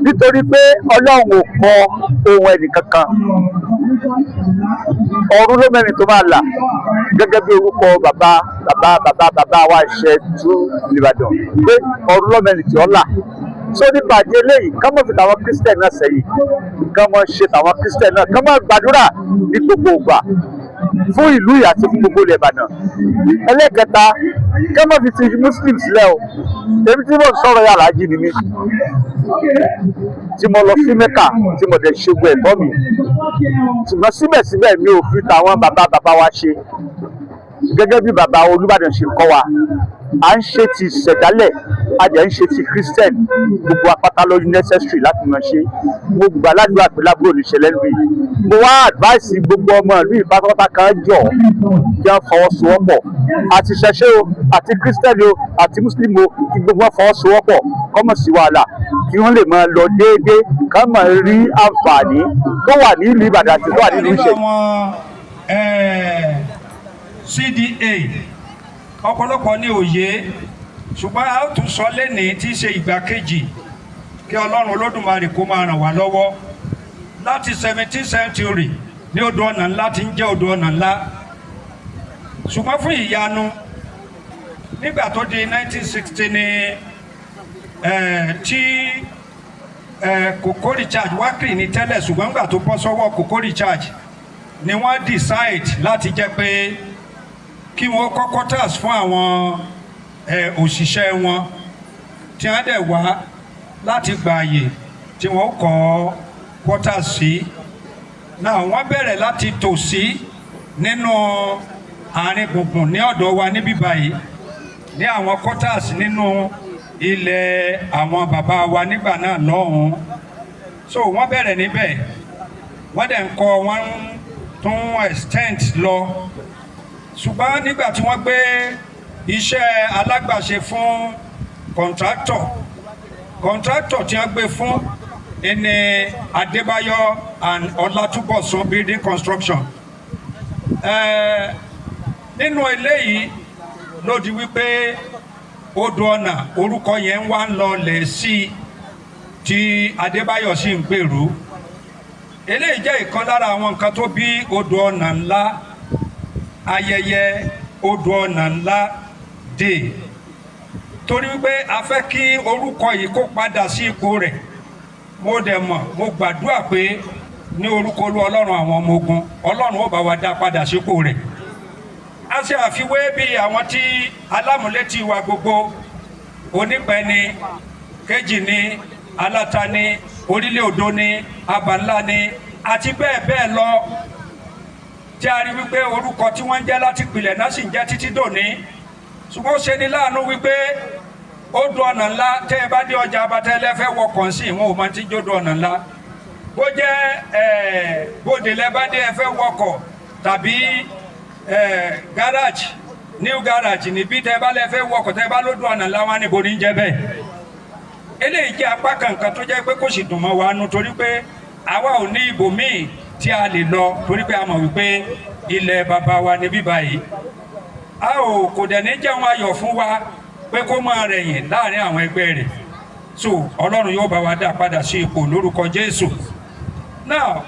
nítorí pé Ọlọ́run ò kọ ohun ẹnìkankan ọ̀run ló mẹ́rin tó máa là gẹ́gẹ́ bí orúkọ bàbá wa Ìṣẹ̀tù Ìbàdàn pé ọ̀run ló mẹ́rin tí ó là so nípa àdé eléyìí ká mọ̀ fi tàwọn Christian náà sẹ́yìn ká mọ̀ ṣe tàwọn Christian náà ká mọ̀ gbàdúrà ní gbogbo ìgbà fún ìlú yìí àti fún gbogbo ilẹ̀ Ìbàdàn ẹlẹ́kẹta ká mọ̀ fi ti Muslim sílẹ̀ o èmi tí mo sọ̀rọ̀ yàrá jí ni mí tí mo lọ sí Mẹ́kà tí mo dẹ̀ ṣe gbọ́ ẹ̀tọ́ mi ṣùgbọ́n síbẹ̀síbẹ̀ mi ò fi tàwọn bàbá wa ṣe gẹ́gẹ́ bí bàbá Olúbàdàn ṣe kọ́ wa à ń ṣe ti ṣẹ̀dálẹ̀ a jẹ́ ń ṣe ti Christian gbogbo apáta lórí necessary láti máa ṣe mo gbà ládùúgbò àpè lábúrò níṣẹ̀lẹ̀ lórí mo wá advice gbogbo ọmọ ìlú ìpátápátá kan jọ kí wọ́n fọwọ́sowọ́pọ̀ àti ṣẹṣẹ o àti Christian o àti Muslim o kí gbogbo wọn fọwọ́sowọ́pọ̀ kọ́mọ̀ sí wàhálà kí wọ́n lè máa lọ déédéé ká máa rí àǹfààní tó wà ní ìlú Ìbàdàn àti tó wà nínú ìṣe. CDA ọ̀pọ̀lọpọ̀ ní òye ṣùgbọ́n a ó tún sọ lẹ́nìí tí í ṣe ìgbà kejì kí Ọlọ́run Olódùmarè kó máa ràn wá lọ́wọ́ láti 17th century ní Odò Ọ̀nà ńlá tí ń jẹ́ Odò Ọ̀nà ńlá ṣùgbọ́n fún ìyanu nígbà tó di 1960 ní tí Kòkó Recharge Wakiri ní tẹ́lẹ̀ ṣùgbọ́n nígbà tó bọ́ sọ́wọ́ Kòkó Recharge ni wọ́n decide láti jẹ́ pé kí wọ́n kọ́ quarters fún àwọn òṣìṣẹ́ wọn tí wọ́n dẹ̀ wá láti gba àyè tí wọ́n kọ́ quarters sí náà wọ́n bẹ̀rẹ̀ láti tò sí nínú àárín gbùngbùn ní ọ̀dọ̀ wa níbí báyìí ní àwọn quarters nínú ilẹ̀ àwọn bàbá wa nígbà náà lọ́hùn-ún so wọ́n bẹ̀rẹ̀ níbẹ̀ wọ́n dẹ̀ ń kọ́ wọ́n tún extend lọ ṣùgbọ́n nígbà tí wọ́n gbé iṣẹ́ alágbàṣe fún kọ̀ǹtráktọ̀ tí wọ́n gbé fún ẹni Adébáyọ̀ and Ọlátúbọ̀sún building construction nínú eléyìí ló di wípé Odò Ọ̀nà orúkọ yẹn wá ń lọ lẹ̀ sí tí Adébáyọ̀ sì ń gbèrú eléyìí jẹ́ ìkan lára àwọn nǹkan tó bí Odò Ọ̀nà ńlá ayẹyẹ Odò Ọ̀nà ńlá dé torí wípé a fẹ́ kí orúkọ yìí kó padà sí ipò rẹ̀ mo dẹ̀ mọ̀ mo gbàdúrà pé ní orúkọ Olú Ọlọ́run àwọn ọmọ ogun Ọlọ́run ó bá wa dá padà sípò rẹ̀ a ṣe àfiwé bí àwọn tí alámúlétì wa gbogbo Onípẹ̀ ni Kejì ni Aláta ni Orílẹ̀ Odò ni Abànlá ni àti bẹ́ẹ̀ bẹ́ẹ̀ lọ tí a rí wípé orúkọ tí wọ́n ń jẹ́ láti pilẹ̀ náà sì ń jẹ́ títí dòní ṣùgbọ́n ó ṣe ní láàánú wípé odò ọ̀nà ńlá tẹ́ ẹ bá dé ọjà abatẹ́lẹ́ fẹ́ wọkọ̀ sí ìwọ̀n ò máa ti jódò ọ̀nà ńlá bó jẹ́ bòdè lẹ́bàdé ẹ fẹ́ wọkọ̀ tàbí garage new garage níbi tẹ́ ẹ bá lẹ́ fẹ́ wọkọ̀ tẹ́ ẹ bá lódò ọ̀nà ńlá wọn níbo ní jẹ́ bẹ́ẹ̀ eléyìí jẹ́ apá kankan tó jẹ́ pé kò sì dùn mọ́ wa nú torí pé àwa ò ní ibòmíì tí a lè lọ torí pé a mọ̀ wípé ilẹ̀ bàbá wa ní bíbá yìí a ò kò dẹ̀ ní jẹun ayọ̀ fún wa pé kó máa rẹ̀yìn láàrin àwọn ẹgbẹ́ rẹ̀ so ọlọ́run yóò bá wa dá padà sí ipò lórúkọ jésù náà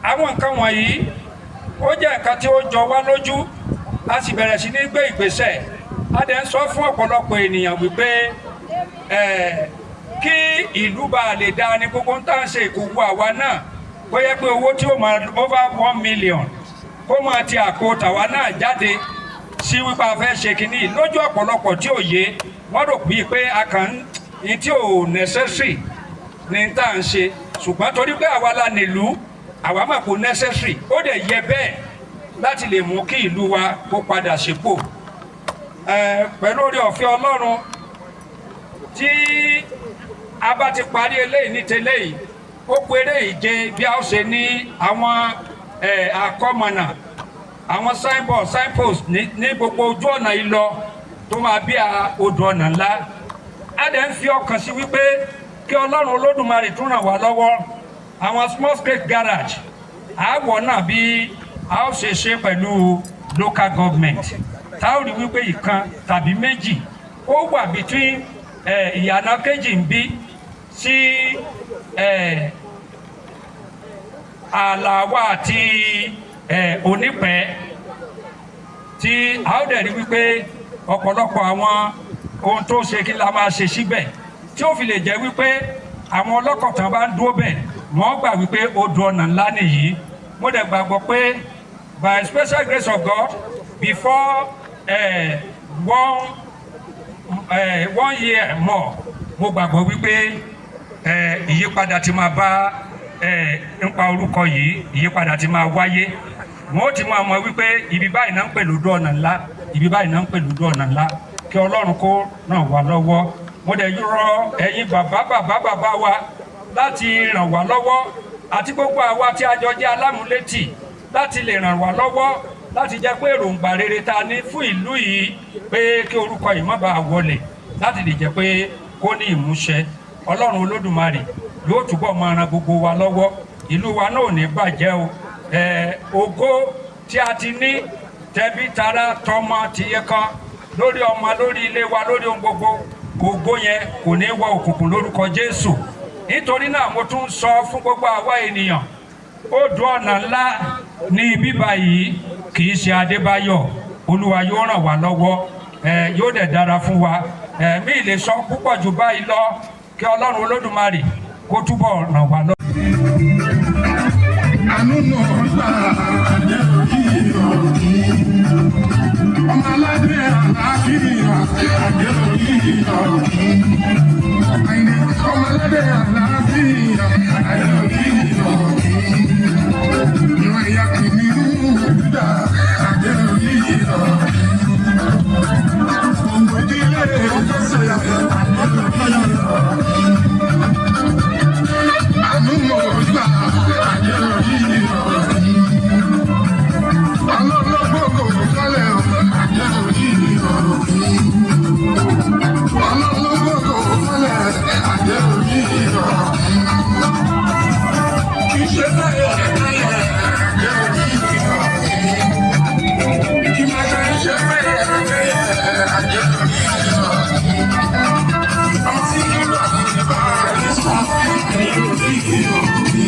àwọn nǹkan wọ̀nyí ó jẹ́ nǹkan tí ó jọ wá lójú a sì bẹ̀rẹ̀ sí ní gbé ìgbésẹ̀ a dẹ̀ ń sọ fún ọ̀pọ̀lọpọ̀ ènìyàn wípé kí ìlú bá lè dá ní gbogbo ń tàn ṣe ìkòwò àwa náà bóyá pé owó tí ó máa over 1 million kó máa ti àpò tàwa náà jáde sí wípé a fẹ́ ṣe kínní lójú ọ̀pọ̀lọpọ̀ tí ò yé wọ́n rò bíi pé a kàn ní tí ò necessary ní tá à ń ṣe ṣùgbọ́n torí pé àwa la nílùú àwa mà kò necessary ó dẹ̀ yẹ bẹ́ẹ̀ láti lè mú kí ìlú wa kó padà sípò pẹ̀lú oore ọ̀fẹ́ ọlọ́run tí a bá ti parí eléyìí ní tẹ́lẹ̀ yìí ó péré ìje bí a ó ṣe ní àwọn àkọ́mọ̀nà àwọn signpost ní gbogbo ojú ọ̀nà yìí lọ tó máa bí odò ọ̀nà ńlá a dẹ̀ ń fi ọkàn sí wípé kí ọlọ́run olódùmarè tún ràn wá lọ́wọ́ àwọn small scale garage àwọ̀ náà bí a ó ṣe ṣe pẹ̀lú local government tá ó rí wípé ìkan tàbí méjì ó wà between ìyànà kejì ń bí sí àlàwà àti onípẹ́ tí a ó dẹ̀ rí wípé ọ̀pọ̀lọpọ̀ àwọn ohun tó ṣe kí la máa ṣe síbẹ̀ tí ó fi lè jẹ́ wípé àwọn ọlọ́kọ̀ tán bá ń dúró bẹ̀ wọ́n gbà wípé odò ọ̀nà ńlá nìyí mo dẹ̀ gbàgbọ́ pé by special grace of God before one year more mo gbàgbọ́ wípé ìyípadà ti máa bá nípa orúkọ yìí ìyípadà ti máa wáyé wọn ó ti máa mọ wípé ibi báyìí náà ń pè lódò ọ̀nà ńlá ibi báyìí náà ń pè lódò ọ̀nà ńlá kí ọlọ́run kó ràn wá lọ́wọ́ mo dẹ̀ rọ ẹ̀yin bàbá wa láti ràn wá lọ́wọ́ àti gbogbo àwa tí a jọ jẹ́ alámúlétì láti lè ràn wá lọ́wọ́ láti jẹ́ pé èròǹgbà rere ta ní fún ìlú yìí pé kí orúkọ yìí má bàa wọlẹ̀ láti lè jẹ́ pé kó ní ìmúṣẹ ọlọ́run olódùmarè yóò túbọ̀ máa ran gbogbo wa lọ́wọ́ ìlú wa náà ò ní bàjẹ́ o ògo tí a ti ní tẹbí tará tọmọ tìyẹ kan lórí ọmọ lórí ilé wa lórí ohun gbogbo ògo yẹn kò ní wọ òkùnkùn lórúkọ Jésù nítorí náà mo tún sọ fún gbogbo àwa ènìyàn odò ọ̀nà ńlá ní bíbá yìí kì í ṣe Adébáyọ̀ Olúwa yóò ràn wá lọ́wọ́ yóò dẹ̀ dára fún wa mi lè sọ púpọ̀ jù báyìí lọ kí Ọlọ́run Olódùmarè kó túbọ̀ ràn wá lọ́wọ́. àánú náà gbà àjẹrò yìí ọ̀kí ọmọ aládé àlàáfíà àjẹrò yìí ọ̀kí ọmọ aládé àlàáfíà àjẹrò yìí ọ̀kí ìwà ìyá kìnìún dá àjẹrò yìí ọ̀kí gbogbo ìdílé ọjọ́sẹ̀ àjẹrò yìí ọ̀kí àánú náà gbà àjẹrò yìí ọ̀kí ọlọ́lọ́gbọ̀gbọ̀ kálẹ̀ àjẹrò yìí ọ̀kí ọlọ́lọ́gbọ̀gbọ̀ kálẹ̀ àjẹrò yìí ọ̀kí kì í ṣe báyọ̀ kálẹ̀ àjẹrò yìí ọ̀kí kì máa ṣe ṣe báyọ̀ kálẹ̀ àjẹrò yìí ọ̀kí ọmọ sí ìlú àti ìbá rẹ̀ sọ àjẹrò yìí ọ̀kí.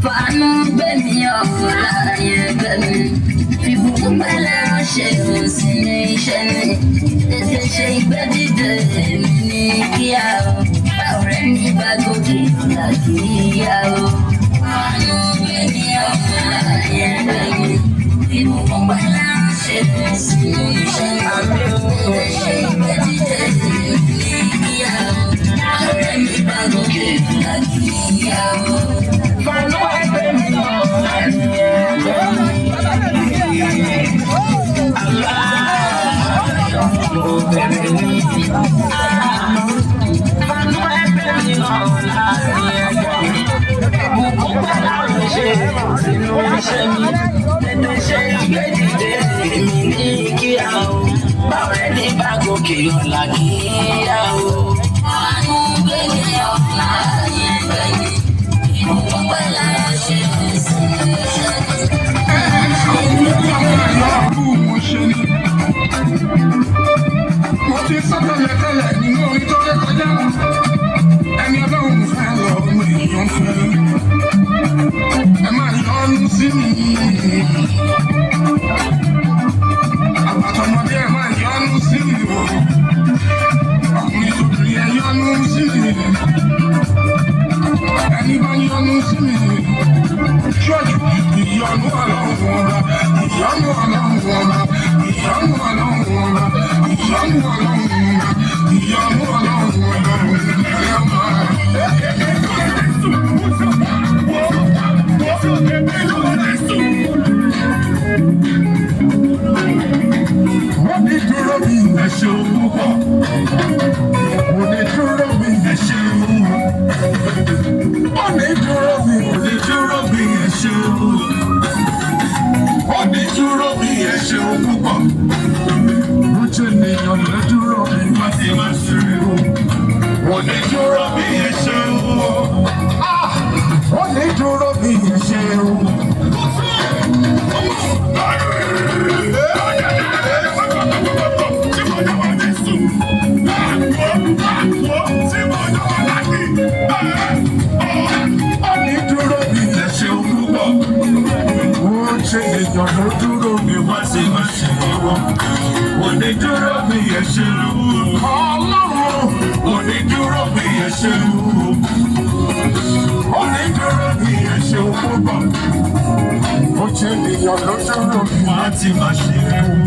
Fàánú gbé mi ọ̀pọ̀ láàyè gbẹ̀mí. Ìbùkún pẹ̀lẹ́ ránṣẹ́ òsì ní iṣẹ́ ní. Tètè ṣe ìgbẹ́ dídé èmi ní kíá o. Ọ̀rẹ́ mi bá gòkè là kì í yá o. Fàánú gbé mi ọ̀pọ̀ láàyè gbẹ̀mí. Ìbùkún pẹ̀lẹ́ ránṣẹ́ òsì ní iṣẹ́ ní. Tètè ṣe ìgbẹ́ dídé èmi ní kíá o. kíá o báwo rẹ ní bá gòkè ọ̀la kíá o. àánú gbé ní ọ̀la yẹn gbẹ̀yìn ìmúpẹ́ lára ṣe mo ti sọ tẹ́lẹ̀tẹ́lẹ̀ nínú orin tó lé kọjá ẹni ọlọ́run fẹ́ lọ ọmọ èèyàn fẹ́ ẹ máa yọnu sí mi àbàtọ̀mọdé ẹ máa yọnu sí mi o ọkùnrin tóbìnrin ẹ yọnu sí mi ẹni bá yọnu sí mi ṣọ́ọ̀ṣì ìyọnu ọlọ́run ọba ìyọnu ọlọ́run ọba ìyọnu ọlọ́run ọba ìyọnu ọlọ́run ọba ìyọnu ọlọ́run wọ́n ní dúró bí ẹ̀ṣẹ̀ òwúkọ̀ wọ́n ní dúró bí ẹ̀ṣẹ̀ òwúkọ̀ wọ́n ní dúró bí ẹ̀ṣẹ̀ òwúkọ̀ wọ́n ní dúró bí ẹ̀ṣẹ̀ òwúkọ̀ wọ́n jẹ́ ènìyàn lè dúró bí wọ́n ti máa ṣe o wọ́n ní dúró bí ẹ̀ṣẹ̀ òwúkọ̀ wọ́n ní dúró bí ẹ̀ṣẹ̀ òwúkọ̀. Èèyàn ló dúró mi wá sí má ṣe wọ́n. Òní dúró mi yẹ ṣe lù ú. Ọlọ́run òní dúró mi yẹ ṣe lù ú. Òní dúró mi yẹ ṣe púpọ̀. Ó ṣe èèyàn ló dúró mi wá sí má ṣe wọ́n.